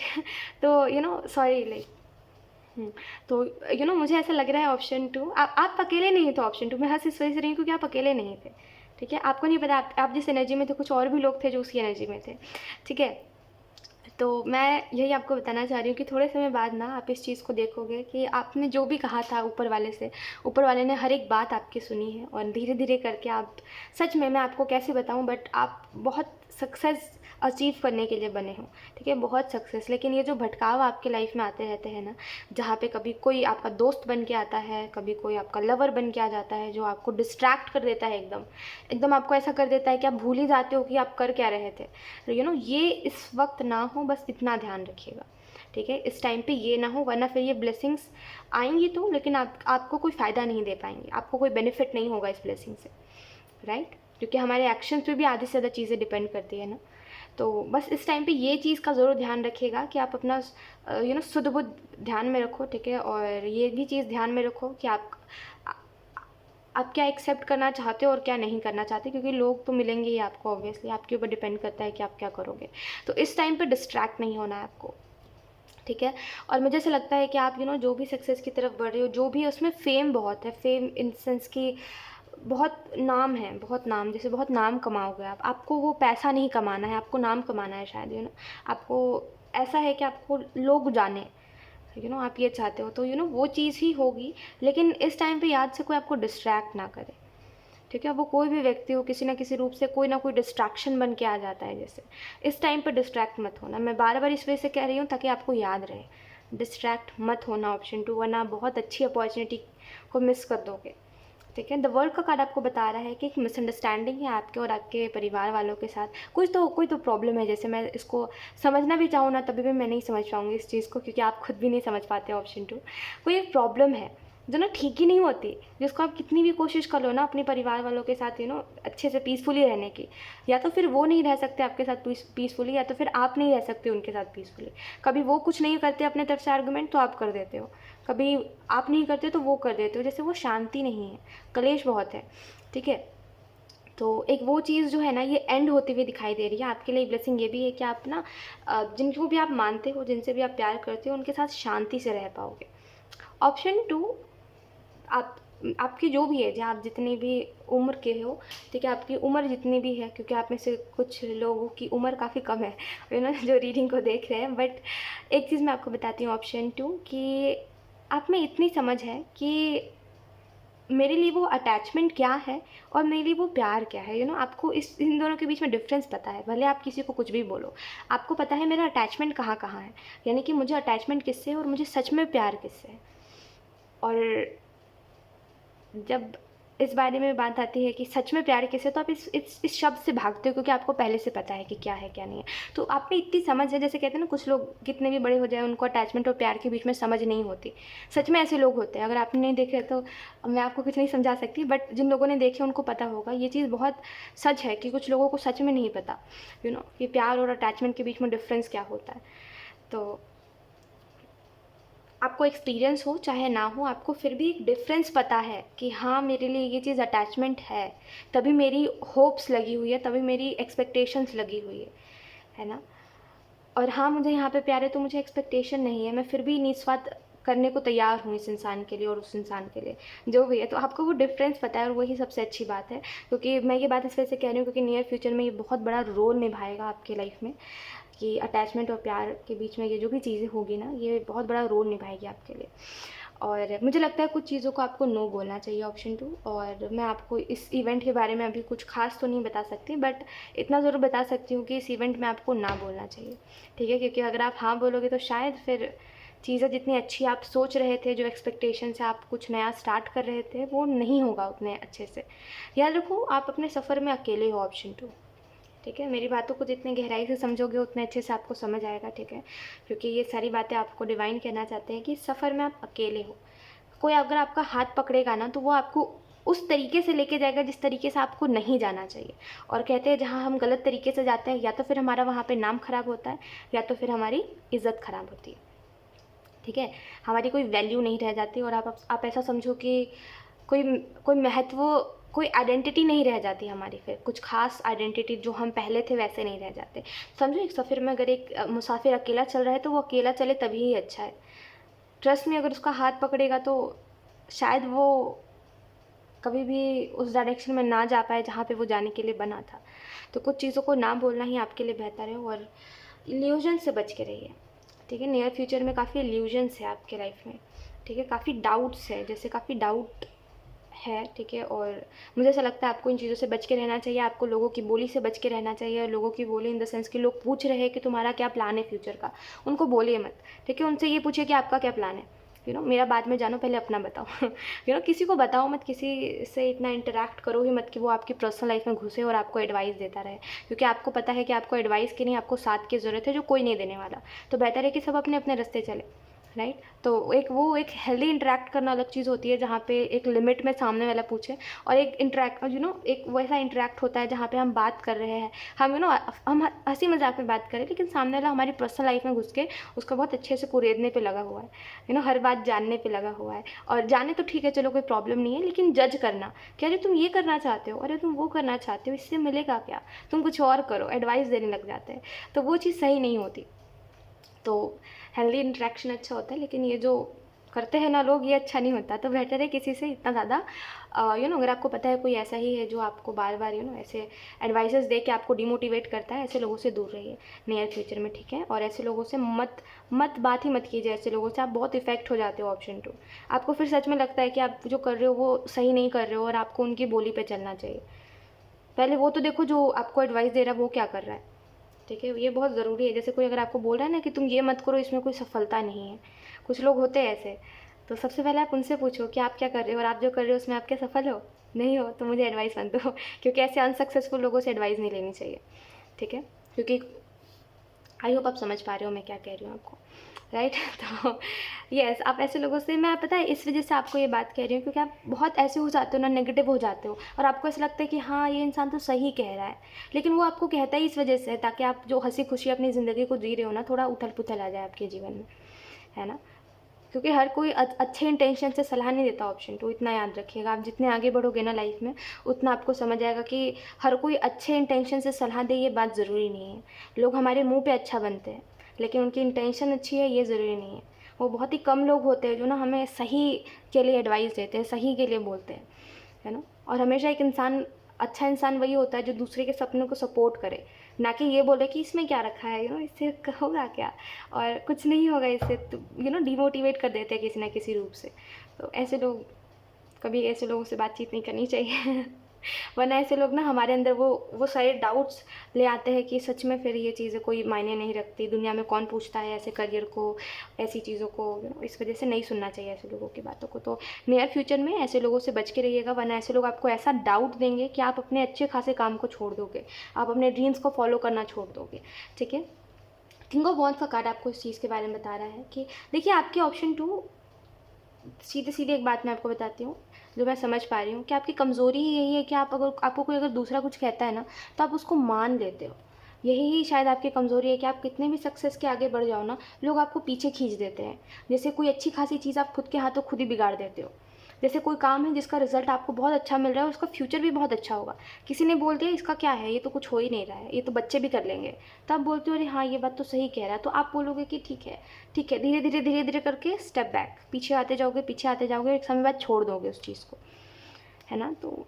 तो सॉरी, लाइक तो मुझे ऐसा लग रहा है ऑप्शन टू, आप अकेले नहीं थे। ऑप्शन टू मैं हँस इस वजह से रही हूँ क्योंकि आप अकेले नहीं थे, ठीक है? आपको नहीं पता, आप जिस एनर्जी में थे कुछ और भी लोग थे जो उसी एनर्जी में थे, ठीक है? तो मैं यही आपको बताना चाह रही हूँ कि थोड़े समय बाद ना आप इस चीज़ को देखोगे कि आपने जो भी कहा था ऊपर वाले से, ऊपर वाले ने हर एक बात आपकी सुनी है, और धीरे धीरे करके आप, सच में मैं आपको कैसे बताऊँ, बट आप बहुत सक्सेस अचीव करने के लिए बने हो, ठीक है? बहुत सक्सेस। लेकिन ये जो भटकाव आपके लाइफ में आते रहते हैं ना, जहाँ पे कभी कोई आपका दोस्त बन के आता है, कभी कोई आपका लवर बन के आ जाता है जो आपको डिस्ट्रैक्ट कर देता है, एकदम एकदम आपको ऐसा कर देता है कि आप भूल ही जाते हो कि आप कर क्या रहे थे। तो ये इस वक्त ना हो, बस इतना ध्यान रखिएगा, ठीक है? इस टाइम पे ये ना हो, वरना फिर ये ब्लेसिंग्स आएंगी तो, लेकिन आपको कोई फ़ायदा नहीं दे पाएंगे, आपको कोई बेनिफिट नहीं होगा इस ब्लेसिंग से, राइट? क्योंकि हमारे एक्शंस पे भी आधी से ज़्यादा चीज़ें डिपेंड करती है ना। तो बस इस टाइम पे ये चीज़ का ज़रूर ध्यान रखिएगा कि आप अपना शुद्ध बुद्ध ध्यान में रखो, ठीक है? और ये भी चीज़ ध्यान में रखो कि आप क्या एक्सेप्ट करना चाहते हो और क्या नहीं करना चाहते, क्योंकि लोग तो मिलेंगे ही आपको, ऑब्वियसली आपके ऊपर डिपेंड करता है कि आप क्या करोगे। तो इस टाइम पे डिस्ट्रैक्ट नहीं होना है आपको, ठीक है? और मुझे ऐसा लगता है कि आप जो भी सक्सेस की तरफ बढ़ रहे हो, जो भी उसमें फेम बहुत है, फेम इन सेंस की बहुत नाम है, बहुत नाम, जैसे बहुत नाम कमाओगे आप, आपको वो पैसा नहीं कमाना है, आपको नाम कमाना है शायद, आपको ऐसा है कि आपको लोग जाने, आप ये चाहते हो, तो वो चीज़ ही होगी। लेकिन इस टाइम पे याद से कोई आपको डिस्ट्रैक्ट ना करे, ठीक है? वो कोई भी व्यक्ति हो, किसी ना किसी रूप से कोई ना कोई डिस्ट्रैक्शन बन के आ जाता है, जैसे इस टाइम पे डिस्ट्रैक्ट मत होना। मैं बार बार इस वजह से कह रही हूँ ताकि आपको याद रहे, डिस्ट्रैक्ट मत होना ऑप्शन टू, वरना बहुत अच्छी अपॉर्चुनिटी को मिस कर दोगे, ठीक है? द वर्ल्ड का कार्ड आपको बता रहा है कि एक मिसअंडरस्टैंडिंग है आपके और आपके परिवार वालों के साथ, कोई तो प्रॉब्लम है। जैसे मैं इसको समझना भी चाहूँ ना, तभी भी मैं नहीं समझ पाऊँगी इस चीज़ को, क्योंकि आप खुद भी नहीं समझ पाते ऑप्शन टू। कोई एक प्रॉब्लम है जो ना ठीक ही नहीं होती, जिसको आप कितनी भी कोशिश कर लो ना अपने परिवार वालों के साथ अच्छे से पीसफुली रहने की, या तो फिर वो नहीं रह सकते आपके साथ पीसफुली, या तो फिर आप नहीं रह सकते उनके साथ पीसफुली। कभी वो कुछ नहीं करते अपने तरफ से आर्गूमेंट, तो आप कर देते हो, कभी आप नहीं करते तो वो कर देते हो, जैसे वो शांति नहीं है, कलेश बहुत है, ठीक है? तो एक वो चीज़ जो है ना, ये एंड होती हुई दिखाई दे रही है आपके लिए। ब्लेसिंग ये भी है कि आप ना जिनको भी आप मानते हो, जिनसे भी आप प्यार करते हो, उनके साथ शांति से रह पाओगे। ऑप्शन टू, आप आपकी जो भी है, जहाँ आप जितनी भी उम्र के हो, ठीक है? आपकी उम्र जितनी भी है, क्योंकि आप में से कुछ लोगों की उम्र काफ़ी कम है, जो रीडिंग को देख रहे हैं, बट एक चीज़ मैं आपको बताती हूँ ऑप्शन टू, कि आप में इतनी समझ है कि मेरे लिए वो अटैचमेंट क्या है और मेरे लिए वो प्यार क्या है। आपको इन दोनों के बीच में डिफरेंस पता है, भले आप किसी को कुछ भी बोलो, आपको पता है मेरा अटैचमेंट कहाँ कहाँ है, यानी कि मुझे अटैचमेंट किससे है और मुझे सच में प्यार किससे है। और जब इस बारे में बात आती है कि सच में प्यार किससे, तो आप इस शब्द से भागते हो, क्योंकि आपको पहले से पता है कि क्या है क्या नहीं है। तो आप में इतनी समझ है, जैसे कहते हैं ना, कुछ लोग कितने भी बड़े हो जाए उनको अटैचमेंट और प्यार के बीच में समझ नहीं होती। सच में ऐसे लोग होते हैं, अगर आपने नहीं देखे तो मैं आपको कुछ नहीं समझा सकती, बट जिन लोगों ने देखे उनको पता होगा। ये चीज़ बहुत सच है कि कुछ लोगों को सच में नहीं पता कि प्यार और अटैचमेंट के बीच में डिफरेंस क्या होता है। तो आपको एक्सपीरियंस हो चाहे ना हो, आपको फिर भी एक डिफरेंस पता है कि हाँ, मेरे लिए ये चीज़ अटैचमेंट है, तभी मेरी होप्स लगी हुई है, तभी मेरी एक्सपेक्टेशंस लगी हुई है ना? और हाँ, मुझे यहाँ पे प्यार है तो मुझे एक्सपेक्टेशन नहीं है, मैं फिर भी निस्वार्थ करने को तैयार हूँ इस इंसान के लिए और उस इंसान के लिए, जो भी है। तो आपको वो डिफरेंस पता है, और वही सबसे अच्छी बात है। क्योंकि मैं ये बात इस वजह से कह रही हूँ क्योंकि नियर फ्यूचर में ये बहुत बड़ा रोल निभाएगा आपके लाइफ में, कि अटैचमेंट और प्यार के बीच में ये जो भी चीज़ें होगी ना, ये बहुत बड़ा रोल निभाएगी आपके लिए। और मुझे लगता है कुछ चीज़ों को आपको नो बोलना चाहिए ऑप्शन टू। और मैं आपको इस इवेंट के बारे में अभी कुछ खास तो नहीं बता सकती, बट इतना ज़रूर बता सकती हूँ कि इस इवेंट में आपको ना बोलना चाहिए, ठीक है? क्योंकि अगर आप हाँ बोलोगे तो शायद फिर चीज़ें जितनी अच्छी आप सोच रहे थे, जो एक्सपेक्टेशन से आप कुछ नया स्टार्ट कर रहे थे, वो नहीं होगा उतने अच्छे से। याद रखो, आप अपने सफ़र में अकेले हो ऑप्शन टू, ठीक है। मेरी बातों को जितने गहराई से समझोगे उतने अच्छे से आपको समझ आएगा, ठीक है। क्योंकि ये सारी बातें आपको डिवाइन कहना चाहते हैं कि सफ़र में आप अकेले हो। कोई अगर आपका हाथ पकड़ेगा ना तो वो आपको उस तरीके से लेके जाएगा जिस तरीके से आपको नहीं जाना चाहिए। और कहते हैं जहाँ हम गलत तरीके से जाते हैं या तो फिर हमारा वहाँ पे नाम खराब होता है या तो फिर हमारी इज़्ज़त खराब होती है, ठीक है। हमारी कोई वैल्यू नहीं रह जाती और आप ऐसा समझो कि कोई कोई महत्व, कोई आइडेंटिटी नहीं रह जाती हमारी, फिर कुछ खास आइडेंटिटी जो हम पहले थे वैसे नहीं रह जाते। समझो एक सफ़र में अगर एक मुसाफिर अकेला चल रहा है तो वो अकेला चले तभी ही अच्छा है। ट्रस्ट में अगर उसका हाथ पकड़ेगा तो शायद वो कभी भी उस डायरेक्शन में ना जा पाए जहाँ पे वो जाने के लिए बना था। तो कुछ चीज़ों को ना बोलना ही आपके लिए बेहतर है और इल्यूजन से बच के रहिए, ठीक है। नियर फ्यूचर में काफ़ी इल्यूजन्स है आपके लाइफ में, ठीक है। काफ़ी डाउट्स है, जैसे काफ़ी डाउट है, ठीक है। और मुझे ऐसा लगता है आपको इन चीज़ों से बच के रहना चाहिए। आपको लोगों की बोली से बच के रहना चाहिए। और लोगों की बोली इन द सेंस कि लोग पूछ रहे हैं कि तुम्हारा क्या प्लान है फ्यूचर का, उनको बोलिए मत, ठीक है। उनसे ये पूछिए कि आपका क्या प्लान है, मेरा बाद में जानो, पहले अपना बताओ। किसी को बताओ मत, किसी से इतना इंटरेक्ट करो ही मत कि वो आपकी पर्सनल लाइफ में घुसे और आपको एडवाइस देता रहे, क्योंकि आपको पता है कि आपको एडवाइस की नहीं, आपको साथ की ज़रूरत है जो कोई नहीं देने वाला। तो बेहतर है कि सब अपने अपने रास्ते चले, राइट। तो एक हेल्दी इंटरेक्ट करना अलग चीज़ होती है जहाँ पे एक लिमिट में सामने वाला पूछे, और एक इंटरेक्ट एक वैसा इंटरेक्ट होता है जहाँ पे हम बात कर रहे हैं, हम हम हंसी मजाक में बात करें, लेकिन सामने वाला हमारी पर्सनल लाइफ में घुस के उसका बहुत अच्छे से कुरेदने पे लगा हुआ है, हर बात जानने पे लगा हुआ है। और जाने तो ठीक है, चलो कोई प्रॉब्लम नहीं है, लेकिन जज करना कि अरे तुम ये करना चाहते हो, अरे तुम वो करना चाहते हो, इससे मिलेगा क्या, तुम कुछ और करो, एडवाइस देने लग जाते हैं, तो वो चीज़ सही नहीं होती। तो हेल्दी इंटरेक्शन अच्छा होता है, लेकिन ये जो करते हैं ना लोग, ये अच्छा नहीं होता। तो बेहतर है किसी से इतना ज़्यादा अगर आपको पता है कोई ऐसा ही है जो आपको बार बार ऐसे एडवाइसेस दे के आपको डिमोटिवेट करता है, ऐसे लोगों से दूर रहिए नियर फ्यूचर में, ठीक है। और ऐसे लोगों से मत बात ही मत कीजिए, ऐसे लोगों से आप बहुत इफेक्ट हो जाते हो। ऑप्शन 2, आपको फिर सच में लगता है कि आप जो कर रहे हो वो सही नहीं कर रहे हो और आपको उनकी बोली पे चलना चाहिए। पहले वो तो देखो जो आपको एडवाइस दे रहा है वो क्या कर रहा है, ठीक है। ये बहुत ज़रूरी है। जैसे कोई अगर आपको बोल रहा है ना कि तुम ये मत करो, इसमें कोई सफलता नहीं है, कुछ लोग होते हैं ऐसे, तो सबसे पहले आप उनसे पूछो कि आप क्या कर रहे हो और आप जो कर रहे हो उसमें आप क्या सफल हो, नहीं हो, तो मुझे एडवाइस मत दो। क्योंकि ऐसे अनसक्सेसफुल लोगों से एडवाइस नहीं लेनी चाहिए, ठीक है। क्योंकि आई होप आप समझ पा रहे हो मैं क्या कह रही हूँ आपको, राइट। तो यस, आप ऐसे लोगों से, मैं पता है इस वजह से आपको ये बात कह रही हूँ क्योंकि आप बहुत ऐसे हो जाते हो ना, नेगेटिव हो जाते हो, और आपको ऐसा लगता है कि हाँ ये इंसान तो सही कह रहा है, लेकिन वो आपको कहता ही इस वजह से है ताकि आप जो हंसी खुशी अपनी ज़िंदगी को जी रहे हो ना, थोड़ा उथल पुथल आ जाए आपके जीवन में, है ना। क्योंकि हर कोई अच्छे इंटेंशन से सलाह नहीं देता। ऑप्शन 2, इतना याद रखिएगा। आप जितने आगे बढ़ोगे ना लाइफ में, उतना आपको समझ आएगा कि हर कोई अच्छे इंटेंशन से सलाह दे ये बात ज़रूरी नहीं है। लोग हमारे मुंह पे अच्छा बनते हैं, लेकिन उनकी इंटेंशन अच्छी है ये ज़रूरी नहीं है। वो बहुत ही कम लोग होते हैं जो ना हमें सही के लिए एडवाइस देते हैं, सही के लिए बोलते हैं, है ना। और हमेशा एक इंसान, अच्छा इंसान वही होता है जो दूसरे के सपनों को सपोर्ट करे, ना कि ये बोले कि इसमें क्या रखा है, इससे होगा क्या, और कुछ नहीं होगा इससे, तो डिमोटिवेट कर देते हैं किसी ना किसी रूप से। तो ऐसे लोग, कभी ऐसे लोगों से बातचीत नहीं करनी चाहिए। वरना ऐसे लोग ना हमारे अंदर वो सारे डाउट्स ले आते हैं कि सच में फिर ये चीज़ें कोई मायने नहीं रखती, दुनिया में कौन पूछता है ऐसे करियर को, ऐसी चीज़ों को, इस वजह से नहीं सुनना चाहिए ऐसे लोगों की बातों को। तो नियर फ्यूचर में ऐसे लोगों से बच के रहिएगा, वरना ऐसे लोग आपको ऐसा डाउट देंगे कि आप अपने अच्छे खासे काम को छोड़ दोगे, आप अपने ड्रीम्स को फॉलो करना छोड़ दोगे, ठीक है। किंग ऑफ वॉन्ड्स का कार्ड आपको इस चीज़ के बारे में बता रहा है कि देखिए आपके ऑप्शन 2, सीधे सीधे एक बात मैं आपको बताती हूँ जो मैं समझ पा रही हूँ कि आपकी कमज़ोरी ही यही है कि आपको कोई अगर दूसरा कुछ कहता है ना तो आप उसको मान लेते हो। यही ही शायद आपकी कमज़ोरी है कि आप कितने भी सक्सेस के आगे बढ़ जाओ ना, लोग आपको पीछे खींच देते हैं। जैसे कोई अच्छी खासी चीज़ आप खुद के हाथों खुद ही बिगाड़ देते हो। जैसे कोई काम है जिसका रिजल्ट आपको बहुत अच्छा मिल रहा है, उसका फ्यूचर भी बहुत अच्छा होगा, किसी ने बोल दिया इसका क्या है, ये तो कुछ हो ही नहीं रहा है, ये तो बच्चे भी कर लेंगे, तो आप बोलते हो अरे हाँ ये बात तो सही कह रहा है, तो आप बोलोगे कि ठीक है ठीक है, धीरे धीरे करके स्टेप बैक, पीछे आते जाओगे पीछे आते जाओगे, एक समय बाद छोड़ दोगे उस चीज़ को, है ना। तो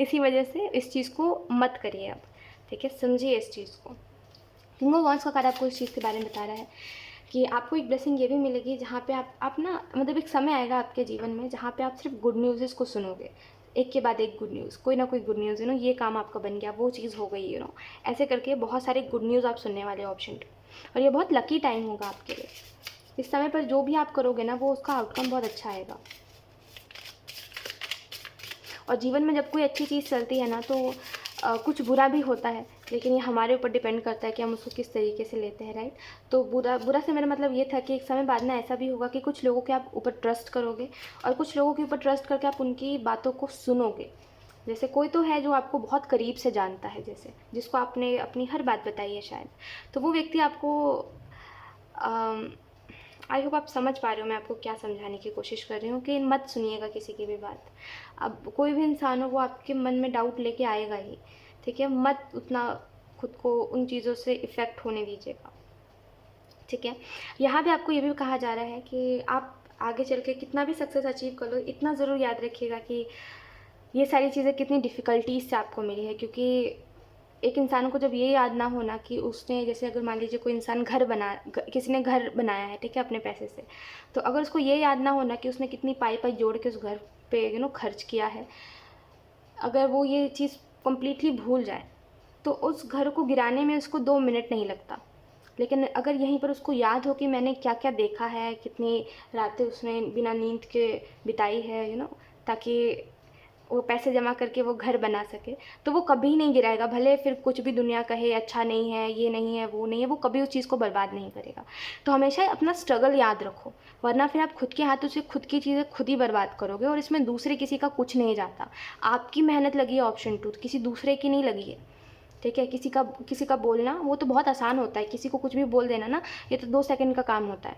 इसी वजह से इस चीज़ को मत करिए अब, ठीक है, समझिए इस चीज़ को। किंग ऑफ वॉन्ड्स का कार्ड आपको इस चीज़ के बारे में बता रहा है कि आपको एक ब्लेसिंग ये भी मिलेगी जहाँ पे आप ना, मतलब एक समय आएगा आपके जीवन में जहाँ पे आप सिर्फ गुड न्यूज़ को सुनोगे, एक के बाद एक गुड न्यूज़, कोई ना कोई गुड न्यूज़, ये काम आपका बन गया, वो चीज़ हो गई, ऐसे करके बहुत सारे गुड न्यूज़ आप सुनने वाले ऑप्शन 2। और ये बहुत लकी टाइम होगा आपके लिए। इस समय पर जो भी आप करोगे ना वो उसका आउटकम बहुत अच्छा आएगा। और जीवन में जब कोई अच्छी चीज़ चलती है ना तो कुछ बुरा भी होता है, लेकिन ये हमारे ऊपर डिपेंड करता है कि हम उसको किस तरीके से लेते हैं, राइट। तो बुरा बुरा से मेरा मतलब ये था कि एक समय बाद ना ऐसा भी होगा कि कुछ लोगों के आप ऊपर ट्रस्ट करोगे और कुछ लोगों के ऊपर ट्रस्ट करके आप उनकी बातों को सुनोगे। जैसे कोई तो है जो आपको बहुत करीब से जानता है, जैसे जिसको आपने अपनी हर बात बताई है शायद, तो वो व्यक्ति आपको आई होप आप समझ पा रहे हो मैं आपको क्या समझाने की कोशिश कर रही हूँ कि मत सुनिएगा किसी की भी बात। अब कोई भी इंसान हो वो आपके मन में डाउट लेके आएगा ही, ठीक है। मत उतना खुद को उन चीज़ों से इफ़ेक्ट होने दीजिएगा, ठीक है। यहाँ पे आपको ये भी कहा जा रहा है कि आप आगे चल के कितना भी सक्सेस अचीव कर लो, इतना ज़रूर याद रखिएगा कि ये सारी चीज़ें कितनी डिफ़िकल्टीज से आपको मिली है। क्योंकि एक इंसान को जब ये याद ना होना कि उसने, जैसे अगर मान लीजिए कोई इंसान किसी ने घर बनाया है, ठीक है, अपने पैसे से, तो अगर उसको ये याद ना होना कि उसने कितनी पाई पाई जोड़ के उस घर पे खर्च किया है, अगर वो ये चीज़ कम्प्लीटली भूल जाए तो उस घर को गिराने में उसको 2 मिनट नहीं लगता। लेकिन अगर यहीं पर उसको याद हो कि मैंने क्या क्या देखा है, कितनी रातें उसने बिना नींद के बिताई है, ताकि वो पैसे जमा करके वो घर बना सके, तो वो कभी नहीं गिराएगा। भले फिर कुछ भी दुनिया कहे अच्छा नहीं है, ये नहीं है, वो नहीं है, वो कभी उस चीज़ को बर्बाद नहीं करेगा। तो हमेशा अपना स्ट्रगल याद रखो, वरना फिर आप खुद के हाथों से खुद की चीज़ें खुद ही बर्बाद करोगे और इसमें दूसरे किसी का कुछ नहीं जाता। आपकी मेहनत लगी है ऑप्शन 2, किसी दूसरे की नहीं लगी है, ठीक है। किसी का बोलना वो तो बहुत आसान होता है, किसी को कुछ भी बोल देना ना, ये तो 2 सेकंड का काम होता है।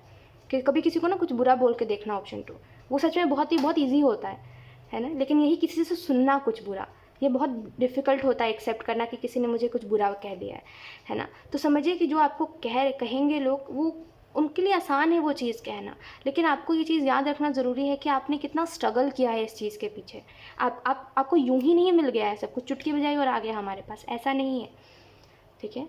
कि कभी किसी को ना कुछ बुरा बोल के देखना ऑप्शन 2, वो सच में बहुत ईजी होता है ना। लेकिन यही किसी से सुनना कुछ बुरा, ये बहुत डिफ़िकल्ट होता है एक्सेप्ट करना कि किसी ने मुझे कुछ बुरा कह दिया है ना। तो समझिए कि जो आपको कहेंगे लोग, वो उनके लिए आसान है वो चीज़ कहना, लेकिन आपको ये चीज़ याद रखना ज़रूरी है कि आपने कितना स्ट्रगल किया है इस चीज़ के पीछे। आपको यूं ही नहीं मिल गया है सब कुछ चुटकी बजाई और आ गया हमारे पास, ऐसा नहीं है, ठीक है।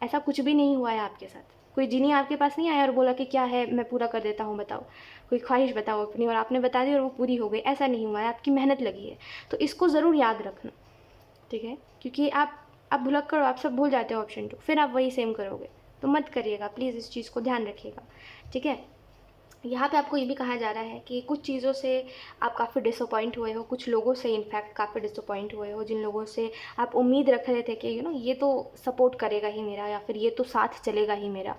ऐसा कुछ भी नहीं हुआ है आपके साथ। कोई जीनी आपके पास नहीं आया और बोला कि क्या है मैं पूरा कर देता हूँ, बताओ कोई ख्वाहिश बताओ अपनी, और आपने बता दी और वो पूरी हो गई, ऐसा नहीं हुआ है। आपकी मेहनत लगी है, तो इसको ज़रूर याद रखना, ठीक है। क्योंकि आप भुलक कर आप सब भूल जाते हो ऑप्शन 2, फिर आप वही सेम करोगे, तो मत करिएगा प्लीज़, इस चीज़ को ध्यान रखिएगा, ठीक है। यहाँ पे आपको ये भी कहा जा रहा है कि कुछ चीज़ों से आप काफ़ी डिसअपॉइंट हुए हो, कुछ लोगों से इनफैक्ट काफ़ी डिसअपॉइंट हुए हो, जिन लोगों से आप उम्मीद रख रहे थे कि ये तो सपोर्ट करेगा ही मेरा, या फिर ये तो साथ चलेगा ही मेरा,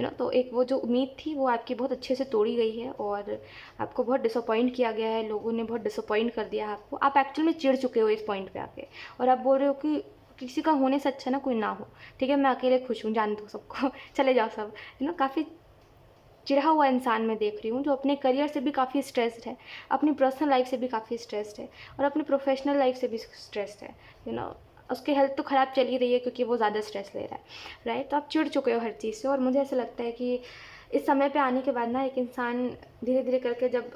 तो एक वो जो उम्मीद थी वो आपकी बहुत अच्छे से तोड़ी गई है और आपको बहुत डिसअपॉइंट किया गया है, लोगों ने बहुत डिसअपॉइंट कर दिया है आपको। आप एक्चुअल में चिढ़ चुके हो इस पॉइंट पर आके, और आप बोल रहे हो कि किसी का होने से अच्छा ना कोई ना हो, ठीक है, मैं अकेले खुश हूँ, जान दो सबको चले जाओ सब, काफ़ी चिढ़ा हुआ इंसान मैं देख रही हूँ, जो अपने करियर से भी काफ़ी स्ट्रेस्ड है, अपनी पर्सनल लाइफ से भी काफ़ी स्ट्रेस्ड है, और अपनी प्रोफेशनल लाइफ से भी स्ट्रेस्ड है। उसकी हेल्थ तो ख़राब चल ही रही है क्योंकि वो ज़्यादा स्ट्रेस ले रहा है, राइट। तो आप चिढ़ चुके हो हर चीज़ से, और मुझे ऐसा लगता है कि इस समय पे आने के बाद ना एक इंसान धीरे धीरे करके जब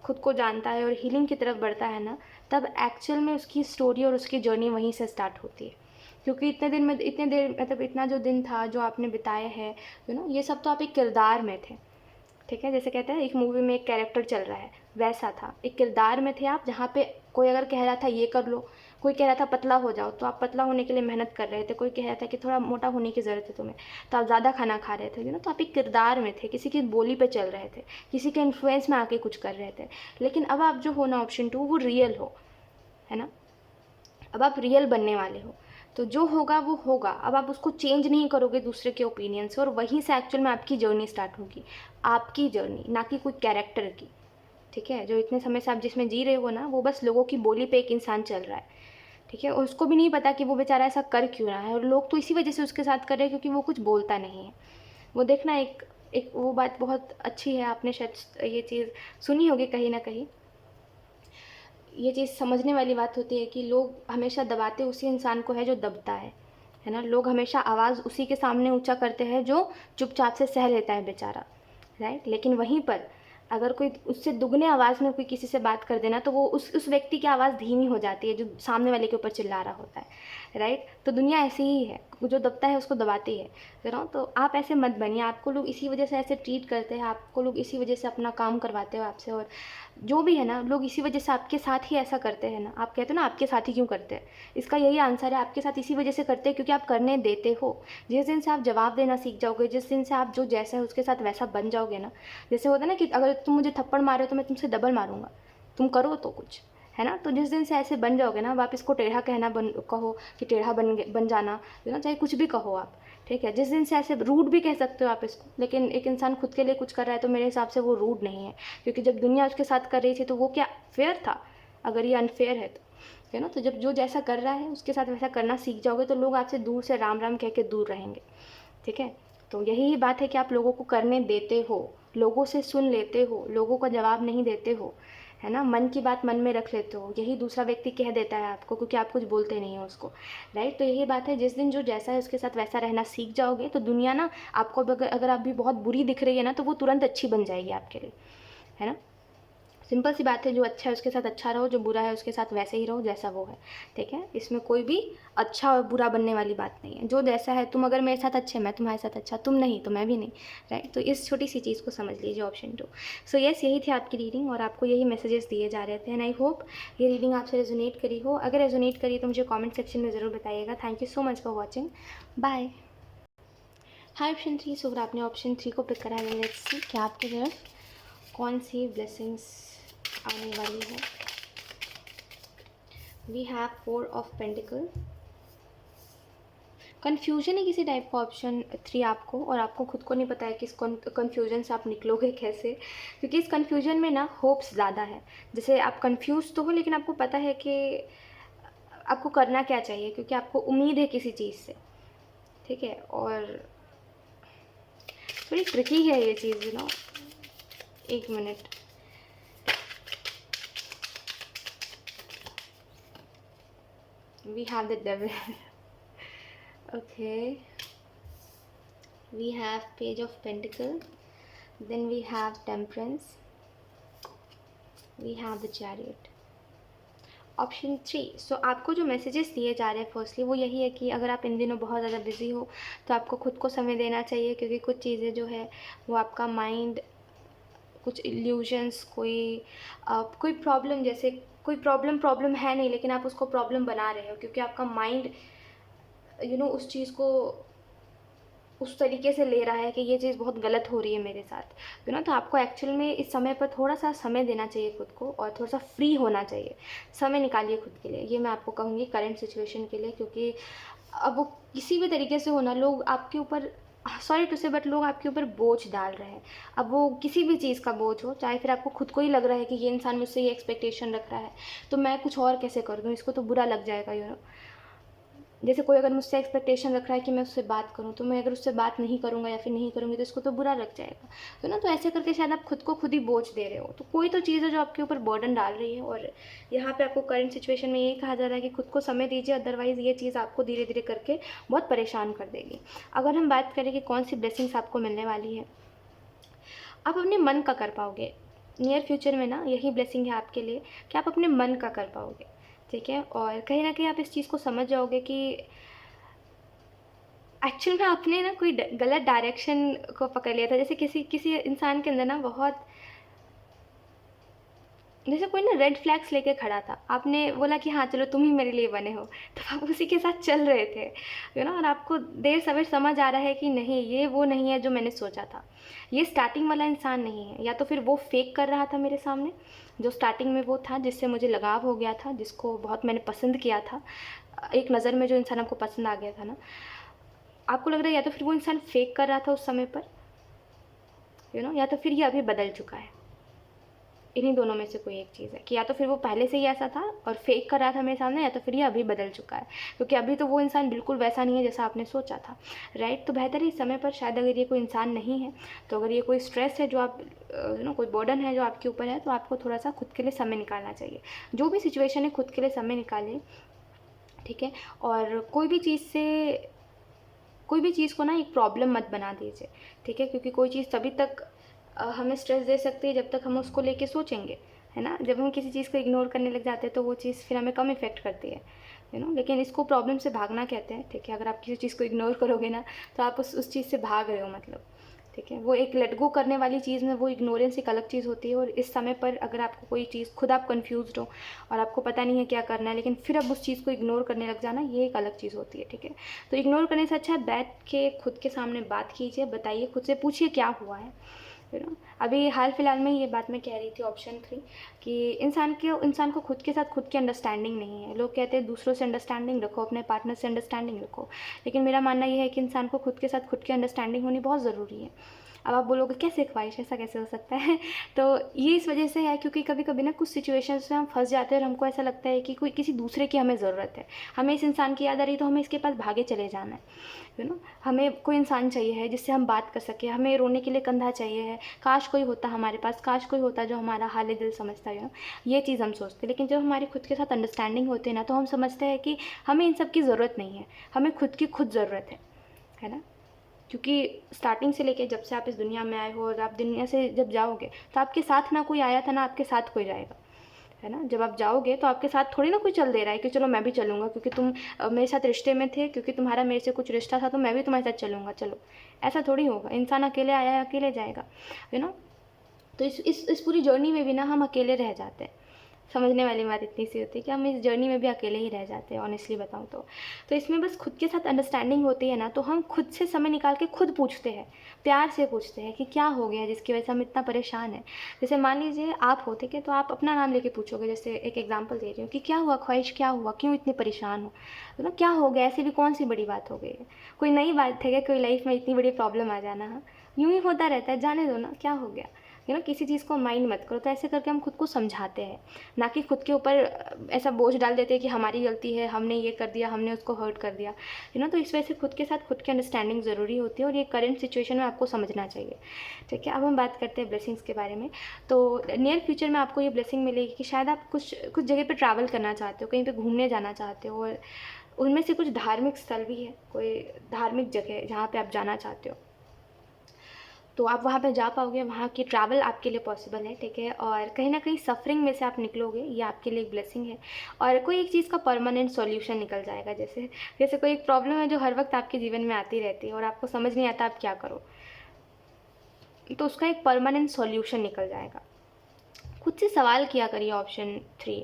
खुद को जानता है और हीलिंग की तरफ बढ़ता है ना, तब एक्चुअल में उसकी स्टोरी और उसकी जर्नी वहीं से स्टार्ट होती है। क्योंकि इतने देर मतलब इतना जो दिन था जो आपने बिताया है, ये सब तो आप एक किरदार में थे, ठीक है। जैसे कहते हैं एक मूवी में एक कैरेक्टर चल रहा है, वैसा था, एक किरदार में थे आप, जहाँ पे कोई अगर कह रहा था ये कर लो, कोई कह रहा था पतला हो जाओ तो आप पतला होने के लिए मेहनत कर रहे थे, कोई कह रहा था कि थोड़ा मोटा होने की ज़रूरत है तुम्हें तो आप ज़्यादा खाना खा रहे थे, तो आप एक किरदार में थे, किसी की बोली पे चल रहे थे, किसी के इन्फ्लुएंस में आके कुछ कर रहे थे। लेकिन अब आप जो हो ना ऑप्शन 2, वो रियल हो, है ना। अब आप रियल बनने वाले हो, तो जो होगा वो होगा। अब आप उसको चेंज नहीं करोगे दूसरे के ओपिनियन से, और वहीं से एक्चुअल में आपकी जर्नी स्टार्ट होगी, आपकी जर्नी, ना कि कोई कैरेक्टर की, ठीक है। जो इतने समय से आप जिसमें जी रहे हो ना, वो बस लोगों की बोली पे एक इंसान चल रहा है, ठीक है। और उसको भी नहीं पता कि वो बेचारा ऐसा कर क्यों रहा है, और लोग तो इसी वजह से उसके साथ कर रहे हैं क्योंकि वो कुछ बोलता नहीं है। वो देखना एक वो बात बहुत अच्छी है, आपने शायद ये चीज़ सुनी होगी कहीं ना कहीं। ये चीज़ समझने वाली बात होती है कि लोग हमेशा दबाते उसी इंसान को है जो दबता है ना। लोग हमेशा आवाज़ उसी के सामने ऊंचा करते हैं जो चुपचाप से सह लेता है बेचारा, राइट। लेकिन वहीं पर अगर कोई उससे दुगने आवाज़ में कोई किसी से बात कर देना, तो वो उस व्यक्ति की आवाज़ धीमी हो जाती है जो सामने वाले के ऊपर चिल्ला रहा होता है, राइट। तो दुनिया ऐसी ही है, जो दबता है उसको दबाती है ना। तो आप ऐसे मत बनिए, आपको लोग इसी वजह से ऐसे ट्रीट करते हैं, आपको लोग इसी वजह से अपना काम करवाते हो आपसे, और जो भी है ना, लोग इसी वजह से आपके साथ ही ऐसा करते हैं ना। आप कहते हो ना आपके साथ ही क्यों करते हैं, इसका यही आंसर है, आपके साथ इसी वजह से करते हैं क्योंकि आप करने देते हो। जिस दिन से आप जवाब देना सीख जाओगे, जिस दिन से आप जो जैसा है उसके साथ वैसा बन जाओगे ना, जैसे होता है ना कि अगर तुम मुझे थप्पड़ मारे हो तो मैं तुमसे डबल मारूंगा, तुम करो तो कुछ, है ना। तो जिस दिन से ऐसे बन जाओगे ना, अब आप इसको टेढ़ा कहना कहो कि टेढ़ा बन जाना, चाहे कुछ भी कहो आप, ठीक है। जिस दिन से ऐसे रूड भी कह सकते हो आप इसको, लेकिन एक इंसान खुद के लिए कुछ कर रहा है तो मेरे हिसाब से वो रूड नहीं है, क्योंकि जब दुनिया उसके साथ कर रही थी तो वो क्या फेयर था? अगर ये अनफेयर है तो, है ना। तो जब जो जैसा कर रहा है उसके साथ वैसा करना सीख जाओगे तो लोग आपसे दूर से राम राम कह के दूर रहेंगे, ठीक है। तो यही बात है कि आप लोगों को करने देते हो, लोगों से सुन लेते हो, लोगों का जवाब नहीं देते हो, है ना। मन की बात मन में रख लेते हो, यही दूसरा व्यक्ति कह देता है आपको, क्योंकि आप कुछ बोलते नहीं हो उसको, राइट। तो यही बात है, जिस दिन जो जैसा है उसके साथ वैसा रहना सीख जाओगे तो दुनिया ना आपको, अगर आप भी बहुत बुरी दिख रही है ना, तो वो तुरंत अच्छी बन जाएगी आपके लिए, है ना। सिंपल सी बात है, जो अच्छा है उसके साथ अच्छा रहो, जो बुरा है उसके साथ वैसे ही रहो जैसा वो है, ठीक है। इसमें कोई भी अच्छा और बुरा बनने वाली बात नहीं है। जो जैसा है, तुम अगर मेरे साथ अच्छे, मैं तुम्हारे साथ अच्छा, तुम नहीं तो मैं भी नहीं, राइट। तो इस छोटी सी चीज़ को समझ लीजिए, ऑप्शन 2। सो यस, यही थी आपकी रीडिंग और आपको यही मैसेजेस दिए जा रहे थे, एंड आई होप ये रीडिंग आपसे रेजोनेट करी हो। अगर रेजोनेट करी तो मुझे कॉमेंट सेक्शन में ज़रूर बताइएगा। Thank you so much for watching, bye. Hi option 3, so अगर आपने ऑप्शन 3 को पिक करा है, लेट्स सी क्या आपकी तरफ कौन सी ब्लेसिंग्स आने वाली है। We have 4 of pentacle. Confusion है किसी टाइप का ऑप्शन 3 आपको, और आपको खुद को नहीं पता है कि इस कन्फ्यूजन से आप निकलोगे कैसे, क्योंकि इस कन्फ्यूजन में ना होप्स ज़्यादा है। जैसे आप कन्फ्यूज तो हो, लेकिन आपको पता है कि आपको करना क्या चाहिए, क्योंकि आपको उम्मीद है किसी चीज़ से, ठीक है। और थोड़ी ट्रिकी है ये चीज़, यू नो। एक minute, we have the devil. Okay, we have page of pentacle, then we have temperance, we have the chariot. Option 3। सो आपको जो मैसेजेस दिए जा रहे हैं फर्स्टली वो यही है कि अगर आप इन दिनों बहुत ज़्यादा बिजी हो तो आपको खुद को समय देना चाहिए, क्योंकि कुछ चीज़ें जो है वो आपका माइंड, कुछ इल्यूजन्स, कोई प्रॉब्लम, जैसे कोई प्रॉब्लम है नहीं, लेकिन आप उसको प्रॉब्लम बना रहे हो, क्योंकि आपका माइंड उस चीज़ को उस तरीके से ले रहा है कि ये चीज़ बहुत गलत हो रही है मेरे साथ, तो आपको एक्चुअल में इस समय पर थोड़ा सा समय देना चाहिए खुद को, और थोड़ा सा फ्री होना चाहिए। समय निकालिए खुद के लिए, ये मैं आपको कहूँगी करंट सिचुएशन के लिए, क्योंकि अब वो किसी भी तरीके से होना, लोग आपके ऊपर, सॉरी टू से, बट लोग आपके ऊपर बोझ डाल रहे हैं। अब वो किसी भी चीज़ का बोझ हो, चाहे फिर आपको खुद को ही लग रहा है कि ये इंसान मुझसे ये एक्सपेक्टेशन रख रहा है, तो मैं कुछ और कैसे कर दूँ, इसको तो बुरा लग जाएगा, जैसे कोई अगर मुझसे एक्सपेक्टेशन रख रहा है कि मैं उससे बात करूं, तो मैं अगर उससे बात नहीं करूंगा या फिर नहीं करूंगी तो इसको तो बुरा लग जाएगा, तो ऐसे करके शायद आप खुद को खुद ही बोझ दे रहे हो। तो कोई तो चीज़ है जो आपके ऊपर बर्डन डाल रही है, और यहाँ पे आपको करंट सिचुएशन में यही कहा जा रहा है कि खुद को समय दीजिए, अदरवाइज़ ये चीज़ आपको धीरे धीरे करके बहुत परेशान कर देगी। अगर हम बात करें कि कौन सी ब्लेसिंग्स आपको मिलने वाली है, आप अपने मन का कर पाओगे नियर फ्यूचर में ना, यही ब्लेसिंग है आपके लिए कि आप अपने मन का कर पाओगे, ठीक है। और कहीं ना कहीं आप इस चीज़ को समझ जाओगे कि एक्चुअल में आपने ना कोई गलत डायरेक्शन को पकड़ लिया था। जैसे किसी किसी इंसान के अंदर ना बहुत, जैसे कोई ना रेड फ्लैग्स लेके खड़ा था, आपने बोला कि हाँ चलो तुम ही मेरे लिए बने हो, तो आप उसी के साथ चल रहे थे, और आपको देर सवेर समझ आ रहा है कि नहीं, ये वो नहीं है जो मैंने सोचा था, ये स्टार्टिंग वाला इंसान नहीं है, या तो फिर वो फेक कर रहा था मेरे सामने, जो स्टार्टिंग में वो था जिससे मुझे लगाव हो गया था, जिसको बहुत मैंने पसंद किया था, एक नज़र में जो इंसान आपको पसंद आ गया था ना, आपको लग रहा है या तो फिर वो इंसान फेक कर रहा था उस समय पर, या तो फिर ये अभी बदल चुका है। इन्हीं दोनों में से कोई एक चीज़ है कि या तो फिर वो पहले से ही ऐसा था और फेक कर रहा था मेरे सामने, या तो फिर ये अभी बदल चुका है, क्योंकि अभी तो वो इंसान बिल्कुल वैसा नहीं है जैसा आपने सोचा था, राइट। तो बेहतर है इस समय पर, शायद अगर ये कोई इंसान नहीं है, तो अगर ये कोई स्ट्रेस है जो आप कोई बर्डन है जो आपके ऊपर है, तो आपको थोड़ा सा खुद के लिए समय निकालना चाहिए। जो भी सिचुएशन है खुद के लिए समय निकालिए, ठीक है। और कोई भी चीज़ को ना एक प्रॉब्लम मत बना दीजिए, ठीक है, क्योंकि कोई चीज़ तभी तक हमें स्ट्रेस दे सकती है जब तक हम उसको लेके सोचेंगे, है ना। जब हम किसी चीज़ को इग्नोर करने लग जाते हैं तो वो चीज़ फिर हमें कम इफेक्ट करती है, लेकिन इसको प्रॉब्लम से भागना कहते हैं, ठीक है। अगर आप किसी चीज़ को इग्नोर करोगे ना, तो आप उस चीज़ से भाग रहे हो, मतलब, ठीक है। वो एक लेट गो करने वाली चीज़ में वो इग्नोरेंस एक अलग चीज़ होती है, और इस समय पर अगर आपको कोई चीज़, खुद आप कन्फ्यूज़ हो और आपको पता नहीं है क्या करना है, लेकिन फिर अब उस चीज़ को इग्नोर करने लग जाना, ये एक अलग चीज़ होती है, ठीक है। तो इग्नोर करने से अच्छा है बैठ के खुद के सामने बात कीजिए, बताइए, खुद से पूछिए क्या हुआ है, अभी हाल फिलहाल में ये बात मैं कह रही थी ऑप्शन 3 कि इंसान को खुद के साथ खुद की अंडरस्टैंडिंग नहीं है। लोग कहते हैं दूसरों से अंडरस्टैंडिंग रखो, अपने पार्टनर से अंडरस्टैंडिंग रखो, लेकिन मेरा मानना ये है कि इंसान को खुद के साथ खुद की अंडरस्टैंडिंग होनी बहुत ज़रूरी है। अब आप बोलोगे कैसे ख्वाहिश, ऐसा कैसे हो सकता है? तो ये इस वजह से है क्योंकि कभी कभी ना कुछ सिचुएशंस में हम फंस जाते हैं और हमको ऐसा लगता है कि कोई किसी दूसरे की हमें ज़रूरत है। हमें इस इंसान की याद आ रही तो हमें इसके पास भागे चले जाना है। हमें कोई इंसान चाहिए है जिससे हम बात कर सके, हमें रोने के लिए कंधा चाहिए है, काश कोई होता हमारे पास, काश कोई होता जो हमारा हाल दिल समझता है। ये चीज़ हम सोचते हैं, लेकिन जब हमारी खुद के साथ अंडरस्टैंडिंग होती है ना, तो हम समझते हैं कि हमें इन सब की ज़रूरत नहीं है, हमें खुद की खुद ज़रूरत है ना। क्योंकि स्टार्टिंग से लेके जब से आप इस दुनिया में आए हो और आप दुनिया से जब जाओगे तो आपके साथ ना कोई आया था ना आपके साथ कोई जाएगा, है ना। जब आप जाओगे तो आपके साथ थोड़ी ना कोई चल दे रहा है कि चलो मैं भी चलूँगा क्योंकि तुम मेरे साथ रिश्ते में थे, क्योंकि तुम्हारा मेरे से कुछ रिश्ता था तो मैं भी तुम्हारे साथ चलूँगा, चलो। ऐसा थोड़ी होगा। इंसान अकेले आया है, अकेले जाएगा, तो इस पूरी जर्नी में भी ना हम अकेले रह जाते हैं। समझने वाली बात इतनी सी होती है कि हम इस जर्नी में भी अकेले ही रह जाते हैं, ऑनेस्टली बताऊँ तो इसमें बस खुद के साथ अंडरस्टैंडिंग होती है ना, तो हम खुद से समय निकाल के खुद पूछते हैं, प्यार से पूछते हैं कि क्या हो गया जिसकी वजह से हम इतना परेशान हैं। जैसे मान लीजिए आप हो, ठीक है, तो आप अपना नाम लेके पूछोगे। जैसे एक एग्जांपल दे रही हूँ कि क्या हुआ ख्वाहिश, क्या हुआ, क्यों इतनी परेशान हो, तो ना क्या हो गया, ऐसी भी कौन सी बड़ी बात हो गई है, कोई नई बात है क्या, कोई लाइफ में इतनी बड़ी प्रॉब्लम आ जाना। हाँ, यूँ ही होता रहता है, जाने दो ना, क्या हो गया। किसी चीज़ को माइंड मत करो। तो ऐसे करके हम खुद को समझाते हैं, ना कि खुद के ऊपर ऐसा बोझ डाल देते हैं कि हमारी गलती है, हमने ये कर दिया, हमने उसको हर्ट कर दिया, तो इस वजह से खुद के साथ खुद की अंडरस्टैंडिंग ज़रूरी होती है और ये करंट सिचुएशन में आपको समझना चाहिए, ठीक है। अब हम बात करते हैं ब्लेसिंग्स के बारे में। तो नियर फ्यूचर में आपको ये ब्लेसिंग मिलेगी कि शायद आप कुछ कुछ जगह पर ट्रैवल करना चाहते हो, कहीं पर घूमने जाना चाहते हो, और उनमें से कुछ धार्मिक स्थल भी है, कोई धार्मिक जगह जहाँ पर आप जाना चाहते हो, तो आप वहाँ पे जा पाओगे, वहाँ की ट्रैवल आपके लिए पॉसिबल है, ठीक है। और कहीं ना कहीं सफरिंग में से आप निकलोगे, ये आपके लिए एक ब्लेसिंग है। और कोई एक चीज़ का परमानेंट सॉल्यूशन निकल जाएगा। जैसे जैसे कोई एक प्रॉब्लम है जो हर वक्त आपके जीवन में आती रहती है और आपको समझ नहीं आता आप क्या करो, तो उसका एक परमानेंट सॉल्यूशन निकल जाएगा। खुद से सवाल किया करिए ऑप्शन 3,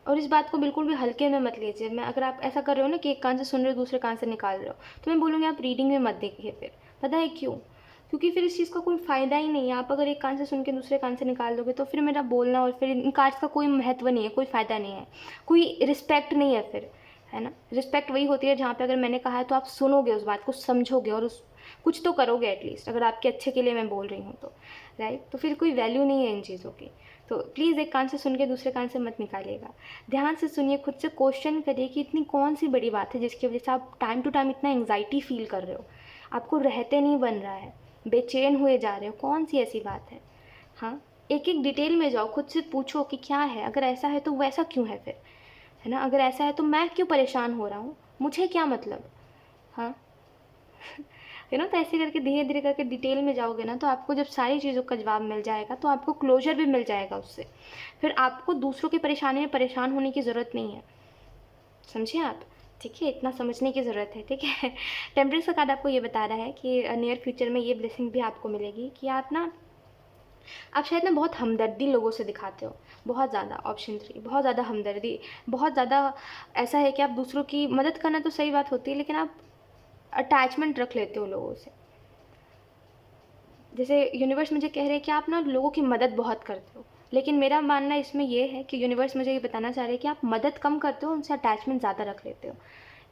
और इस बात को बिल्कुल भी हल्के में मत लीजिए। मैं अगर आप ऐसा कर रहे हो ना कि एक कान से सुन रहे हो दूसरे कान से निकाल रहे हो, तो मैं बोलूँगी आप रीडिंग में मत देखिए। फिर पता है क्यों? क्योंकि फिर इस चीज़ का कोई फ़ायदा ही नहीं है। आप अगर एक कान से सुन के दूसरे कान से निकाल दोगे तो फिर मेरा बोलना और फिर इन कार्ड्स का कोई महत्व नहीं है, कोई फ़ायदा नहीं है, कोई रिस्पेक्ट नहीं है फिर, है ना। रिस्पेक्ट वही होती है जहाँ पे अगर मैंने कहा है तो आप सुनोगे, उस बात को समझोगे और उस कुछ तो करोगे एटलीस्ट, अगर आपके अच्छे के लिए मैं बोल रही हूँ तो, राइट। तो फिर कोई वैल्यू नहीं है इन चीज़ों की। तो प्लीज़ एक कान से सुन के दूसरे कान से मत निकालिएगा। ध्यान से सुनिए, खुद से क्वेश्चन करिए कि इतनी कौन सी बड़ी बात है जिसकी वजह से आप टाइम टू टाइम इतना एंग्जाइटी फील कर रहे हो, आपको रहते नहीं बन रहा है, बेचैन हुए जा रहे हो, कौन सी ऐसी बात है। हाँ, एक एक डिटेल में जाओ, खुद से पूछो कि क्या है, अगर ऐसा है तो वैसा क्यों है फिर, है ना। अगर ऐसा है तो मैं क्यों परेशान हो रहा हूँ, मुझे क्या मतलब। हाँ, तो ऐसे करके धीरे धीरे करके डिटेल में जाओगे ना, तो आपको जब सारी चीज़ों का जवाब मिल जाएगा तो आपको क्लोजर भी मिल जाएगा उससे। फिर आपको दूसरों की परेशानी में परेशान होने की ज़रूरत नहीं है, समझे आप, ठीक है। इतना समझने की ज़रूरत है, ठीक है। टेम्परेचर का कार्ड आपको ये बता रहा है कि नियर फ्यूचर में ये ब्लेसिंग भी आपको मिलेगी कि आप शायद ना बहुत हमदर्दी लोगों से दिखाते हो, बहुत ज़्यादा। ऑप्शन 3, बहुत ज़्यादा हमदर्दी, बहुत ज़्यादा ऐसा है कि आप दूसरों की मदद करना तो सही बात होती है, लेकिन आप अटैचमेंट रख लेते हो लोगों से। जैसे यूनिवर्स मुझे कह रहे हैं कि आप ना लोगों की मदद बहुत करते हो, लेकिन मेरा मानना इसमें ये है कि यूनिवर्स मुझे ये बताना चाह रहे हैं कि आप मदद कम करते हो, उनसे अटैचमेंट ज़्यादा रख लेते हो,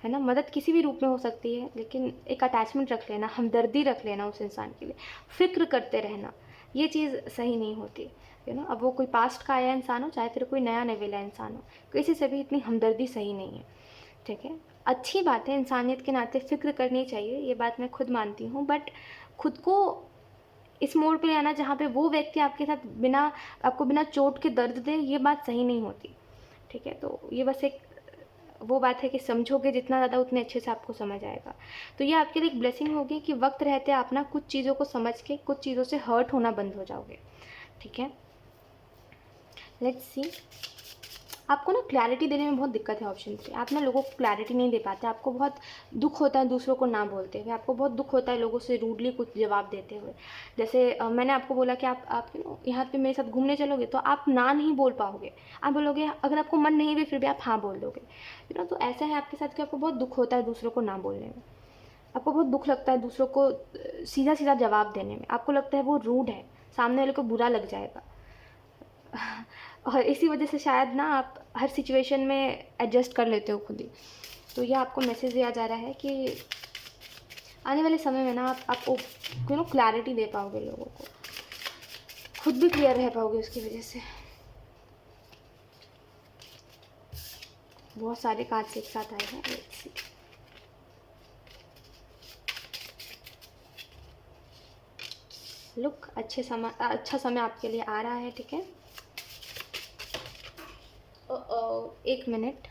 है ना। मदद किसी भी रूप में हो सकती है, लेकिन एक अटैचमेंट रख लेना, हमदर्दी रख लेना उस इंसान के लिए, फ़िक्र करते रहना, ये चीज़ सही नहीं होती, अब वो कोई पास्ट का आया इंसान हो, चाहे फिर कोई नया नवेला इंसान हो, किसी से भी इतनी हमदर्दी सही नहीं है, ठीक है। अच्छी बात है, इंसानियत के नाते फ़िक्र करनी चाहिए, ये बात मैं खुद मानती हूँ, बट खुद को इस मोड़ पे आना जहाँ पे वो व्यक्ति आपके साथ आपको बिना चोट के दर्द दे, ये बात सही नहीं होती, ठीक है। तो ये बस एक वो बात है कि समझोगे जितना ज़्यादा उतने अच्छे से आपको समझ आएगा। तो ये आपके लिए एक ब्लेसिंग होगी कि वक्त रहते आप ना कुछ चीज़ों को समझ के कुछ चीज़ों से हर्ट होना बंद हो जाओगे, ठीक है। लेट्स सी, आपको ना क्लैरिटी देने में बहुत दिक्कत है ऑप्शन 3। आप ना लोगों को क्लैरिटी नहीं दे पाते, आपको बहुत दुख होता है दूसरों को ना बोलते हुए, आपको बहुत दुख होता है लोगों से रूडली कुछ जवाब देते हुए। जैसे मैंने आपको बोला कि आप यहाँ पे मेरे साथ घूमने चलोगे, तो आप ना नहीं बोल पाओगे, आप बोलोगे, अगर आपको मन नहीं भी फिर भी आप हाँ बोल दोगे, तो ऐसा है आपके साथ कि आपको बहुत दुख होता है दूसरों को ना बोलने में, आपको बहुत दुख लगता है दूसरों को सीधा सीधा जवाब देने में, आपको लगता है वो रूड है, सामने वाले को बुरा लग जाएगा। और इसी वजह से शायद ना आप हर सिचुएशन में एडजस्ट कर लेते हो खुद ही। तो ये आपको मैसेज दिया जा रहा है कि आने वाले समय में ना आप क्लैरिटी दे पाओगे लोगों को, खुद भी क्लियर रह पाओगे उसकी वजह से। बहुत सारे कार्ड्स एक साथ आए हैं। Let's see. लुक, अच्छा समय आपके लिए आ रहा है, ठीक है। एक minute.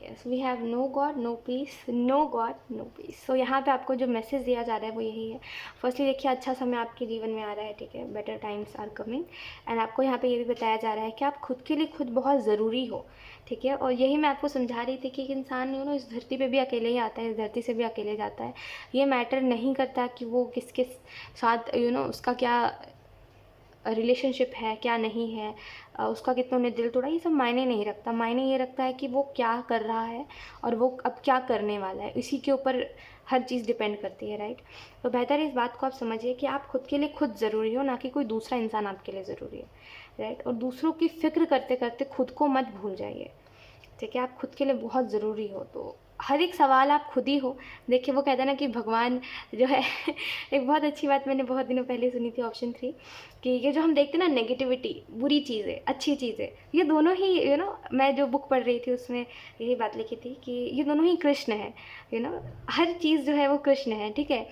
Yes, we have no God no peace, no God no peace. So यहाँ पे आपको जो मैसेज दिया जा रहा है वो यही है। फर्स्टली देखिए, अच्छा समय आपके जीवन में आ रहा है, ठीक है। Better times are coming. And आपको यहाँ पे ये भी बताया जा रहा है कि आप खुद के लिए खुद बहुत ज़रूरी हो, ठीक है। और यही मैं आपको समझा रही थी कि एक इंसान इस धरती पे भी अकेले ही आता है, इस धरती से भी अकेले जाता है। ये मैटर नहीं करता कि वो किसके साथ उसका क्या रिलेशनशिप है, क्या नहीं है, उसका कितना उन्हें दिल तोड़ा, ये सब मायने नहीं रखता। मायने ये रखता है कि वो क्या कर रहा है और वो अब क्या करने वाला है, इसी के ऊपर हर चीज़ डिपेंड करती है, राइट। तो बेहतर है इस बात को आप समझिए कि आप खुद के लिए खुद ज़रूरी हो, ना कि कोई दूसरा इंसान आपके लिए ज़रूरी है, राइट। और दूसरों की फ़िक्र करते करते खुद को मत भूल जाइए, ठीक है। आप खुद के लिए बहुत ज़रूरी हो, तो हर एक सवाल आप खुद ही हो। देखिए, वो कहते हैं ना कि भगवान जो है एक बहुत अच्छी बात मैंने बहुत दिनों पहले सुनी थी, ऑप्शन 3, कि ये जो हम देखते हैं ना, नेगेटिविटी, बुरी चीज़ें, अच्छी चीज़ें, ये दोनों ही मैं जो बुक पढ़ रही थी उसमें यही बात लिखी थी कि ये दोनों ही कृष्ण है। हर चीज़ जो है वो कृष्ण है, ठीक है।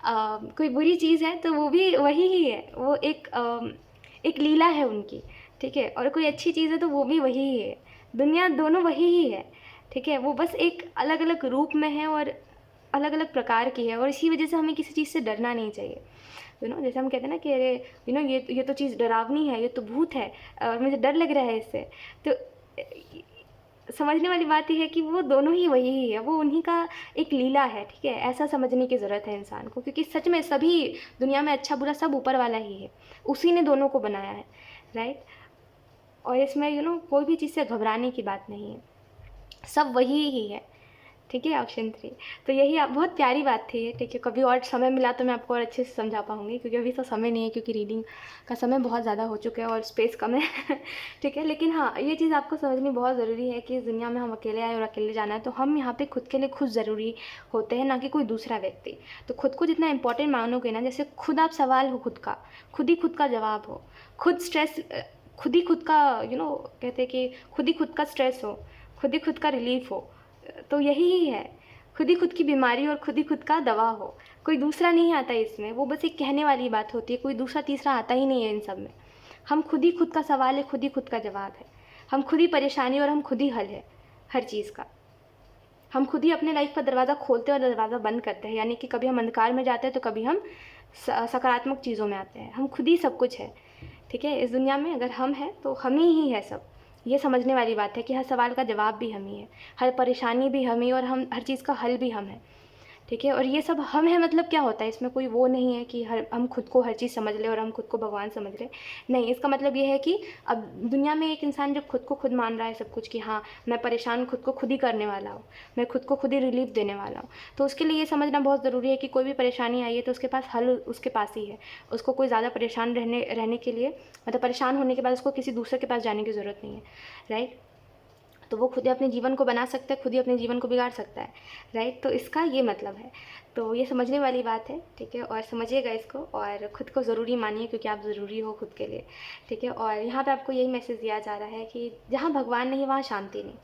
कोई बुरी चीज़ है तो वो भी वही ही है, वो एक लीला है उनकी, ठीक है। और कोई अच्छी चीज़ है तो वो भी वही ही है। दुनिया दोनों वही ही है, ठीक है। वो बस एक अलग अलग रूप में है और अलग अलग प्रकार की है, और इसी वजह से हमें किसी चीज़ से डरना नहीं चाहिए। जैसे हम कहते हैं ना कि अरे ये तो चीज़ डरावनी है, ये तो भूत है और मुझे डर लग रहा है इससे। तो समझने वाली बात यह है कि वो दोनों ही वही ही है, वो उन्हीं का एक लीला है, ठीक है। ऐसा समझने की ज़रूरत है इंसान को, क्योंकि सच में सभी दुनिया में अच्छा बुरा सब ऊपर वाला ही है, उसी ने दोनों को बनाया है, राइट। और इसमें कोई भी चीज़ से घबराने की बात नहीं है, सब वही ही है, ठीक है। ऑप्शन 3। तो यही आप बहुत प्यारी बात थी ये, ठीक है। कभी और समय मिला तो मैं आपको और अच्छे से समझा पाऊँगी, क्योंकि अभी तो समय नहीं है, क्योंकि रीडिंग का समय बहुत ज़्यादा हो चुका है और स्पेस कम है ठीक है। लेकिन हाँ, ये चीज़ आपको समझनी बहुत ज़रूरी है कि इस दुनिया में हम अकेले आए और अकेले जाना है, तो हम यहाँ पे खुद के लिए खुद ज़रूरी होते हैं, ना कि कोई दूसरा व्यक्ति। तो खुद को जितना इंपॉर्टेंट मानोगे ना, जैसे खुद आप सवाल हो खुद का, खुद ही खुद का जवाब हो, खुद स्ट्रेस, खुद ही खुद का कहते हैं कि खुद ही खुद का स्ट्रेस हो, खुद ही खुद का रिलीफ हो, तो यही ही है। खुद ही खुद की बीमारी और खुद ही खुद का दवा हो, कोई दूसरा नहीं आता इसमें। वो बस एक कहने वाली बात होती है, कोई दूसरा तीसरा आता ही नहीं है इन सब में। हम खुद ही खुद का सवाल है, खुद ही खुद का जवाब है, हम खुद ही परेशानी और हम खुद ही हल है हर चीज़ का। हम खुद ही अपने लाइफ का दरवाज़ा खोलते हैं और दरवाज़ा बंद करते हैं, यानी कि कभी हम अंधकार में जाते हैं तो कभी हम सकारात्मक चीज़ों में आते हैं। हम खुद ही सब कुछ है, ठीक है। इस दुनिया में अगर हम हैं तो हम ही है सब। ये समझने वाली बात है कि हर सवाल का जवाब भी हम ही है, हर परेशानी भी हम ही, और हम हर चीज़ का हल भी हम है, ठीक है। और ये सब हम हैं मतलब क्या होता है, इसमें कोई वो नहीं है कि हम खुद को हर चीज़ समझ ले और हम खुद को भगवान समझ ले। नहीं, इसका मतलब ये है कि अब दुनिया में एक इंसान जब खुद को खुद मान रहा है सब कुछ, कि हाँ मैं परेशान खुद को खुद ही करने वाला हूँ, मैं खुद को खुद ही रिलीफ देने वाला हूँ, तो उसके लिए ये समझना बहुत ज़रूरी है कि कोई भी परेशानी आई है तो उसके पास हल उसके पास ही है। उसको कोई ज़्यादा परेशान रहने के लिए, मतलब परेशान होने के बाद उसको किसी दूसरे के पास जाने की ज़रूरत नहीं है, राइट। तो वो खुद ही अपने जीवन को बना सकता है, खुद ही अपने जीवन को बिगाड़ सकता है, राइट। तो इसका ये मतलब है। तो ये समझने वाली बात है, ठीक है। और समझिएगा इसको, और ख़ुद को ज़रूरी मानिए, क्योंकि आप ज़रूरी हो खुद के लिए, ठीक है। और यहाँ पे आपको यही मैसेज दिया जा रहा है कि जहाँ भगवान नहीं वहाँ शांति नहीं,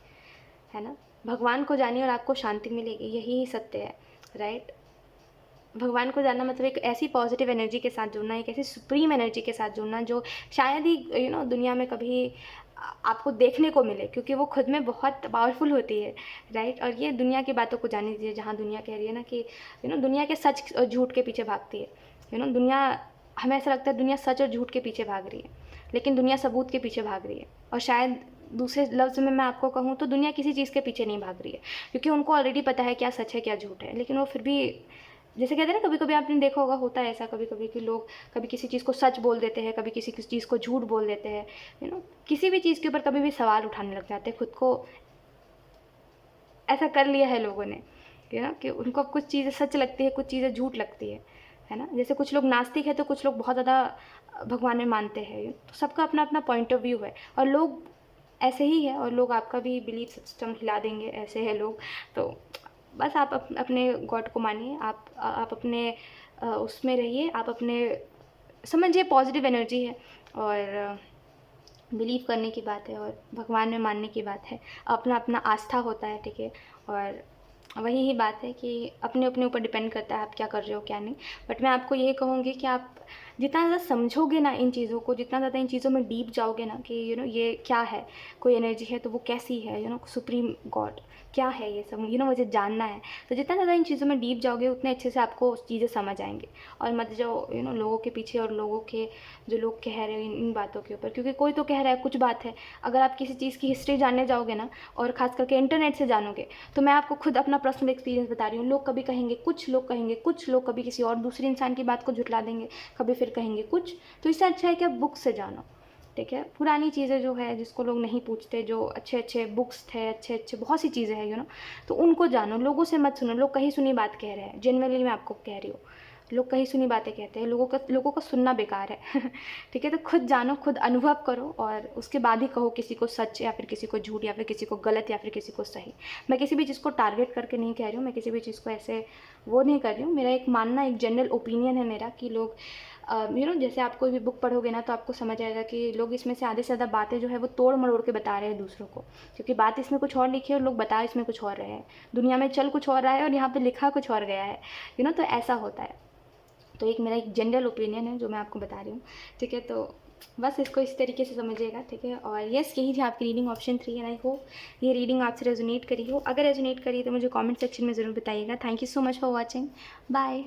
है ना। भगवान को जानिए और आपको शांति मिलेगी, यही सत्य है, राइट। भगवान को जानना मतलब एक ऐसी पॉजिटिव एनर्जी के साथ जुड़ना, एक ऐसी सुप्रीम एनर्जी के साथ जुड़ना जो शायद ही दुनिया में कभी आपको देखने को मिले, क्योंकि वो खुद में बहुत पावरफुल होती है, राइट। और ये दुनिया की बातों को जाने दीजिए, जहाँ दुनिया कह रही है ना कि दुनिया के सच और झूठ के पीछे भागती है, दुनिया, हमें ऐसा लगता है दुनिया सच और झूठ के पीछे भाग रही है, लेकिन दुनिया सबूत के पीछे भाग रही है। और शायद दूसरे लफ्ज़ में मैं आपको कहूँ तो दुनिया किसी चीज़ के पीछे नहीं भाग रही है, क्योंकि उनको ऑलरेडी पता है क्या सच है क्या झूठ है, लेकिन वो फिर भी, जैसे कहते हैं ना, कभी कभी आपने देखा होगा, होता है ऐसा कभी कभी कि लोग कभी किसी चीज़ को सच बोल देते हैं, कभी किसी चीज़ को झूठ बोल देते हैं, किसी भी चीज़ के ऊपर कभी भी सवाल उठाने लग जाते हैं। खुद को ऐसा कर लिया है लोगों ने, कि उनको अब कुछ चीज़ें सच लगती है, कुछ चीज़ें झूठ लगती है है ना। जैसे कुछ लोग नास्तिक है तो कुछ लोग बहुत ज़्यादा भगवान में मानते हैं, तो सबका अपना अपना पॉइंट ऑफ व्यू है, और लोग ऐसे ही है, और लोग आपका भी बिलीफ सिस्टम हिला देंगे, ऐसे है लोग। तो बस आप अपने गॉड को मानिए, आप अपने उसमें रहिए, आप अपने समझिए पॉजिटिव एनर्जी है, और बिलीव करने की बात है, और भगवान में मानने की बात है, अपना अपना आस्था होता है, ठीक है। और वही ही बात है कि अपने अपने ऊपर डिपेंड करता है आप क्या कर रहे हो क्या नहीं। बट मैं आपको यही कहूँगी कि आप जितना ज़्यादा समझोगे ना इन चीज़ों को, जितना ज़्यादा इन चीज़ों में डीप जाओगे ना कि ये क्या है, कोई एनर्जी है तो वो कैसी है, सुप्रीम गॉड क्या है, ये सब मुझे जानना है। तो जितना ज़्यादा इन चीज़ों में डीप जाओगे उतने अच्छे से आपको चीज़ें समझ आएंगे। और मत जाओ लोगों के पीछे, और लोगों के जो लोग कह रहे हैं इन बातों के ऊपर, क्योंकि कोई तो कह रहा है कुछ बात है। अगर आप किसी चीज़ की हिस्ट्री जानने जाओगे ना, और ख़ास करके इंटरनेट से जानोगे, तो मैं आपको खुद अपना पर्सनल एक्सपीरियंस बता रही हूँ, लोग कभी कहेंगे कुछ, लोग कहेंगे कुछ, लोग कभी किसी और दूसरे इंसान की बात को झुठला देंगे, कभी फिर कहेंगे कुछ। तो इससे अच्छा है कि आप बुक से जानो, ठीक है। पुरानी चीज़ें जो है जिसको लोग नहीं पूछते, जो अच्छे अच्छे बुक्स थे, अच्छे अच्छे बहुत सी चीज़ें हैं तो उनको जानो, लोगों से मत सुनो। लोग कहीं सुनी बात कह रहे हैं, जेनुइनली मैं आपको कह रही हूँ, लोग कहीं सुनी बातें कहते हैं, लोगों का सुनना बेकार है ठीक है। तो खुद जानो, खुद अनुभव करो, और उसके बाद ही कहो किसी को सच या फिर किसी को झूठ, या फिर किसी को गलत या फिर किसी को सही। मैं किसी भी चीज़ को टारगेट करके नहीं कह रही हूँ, मैं किसी भी चीज़ को ऐसे वो नहीं कर रही हूँ। मेरा एक मानना, एक जनरल ओपिनियन है मेरा कि लोग जैसे आप कोई भी बुक पढ़ोगे ना तो आपको समझ आएगा कि लोग इसमें से आधे से ज़्यादा बातें जो है वो तोड़ मरोड़ के बता रहे हैं दूसरों को, क्योंकि बात इसमें कुछ और लिखी है और लोग बता इसमें कुछ और रहे हैं। दुनिया में चल कुछ और रहा है और यहाँ पे लिखा कुछ और गया है, तो ऐसा होता है। तो एक मेरा एक जनरल ओपिनियन है जो मैं आपको बता रही हूँ, ठीक है। तो बस इसको इस तरीके से समझिएगा, ठीक है। और यस, यही थी आपकी reading option 3, and I hope ये रीडिंग आपसे रेजोनेट करी हो। अगर रेजोनेट करी तो मुझे कमेंट सेक्शन में ज़रूर बताइएगा। Thank you so much for watching, bye.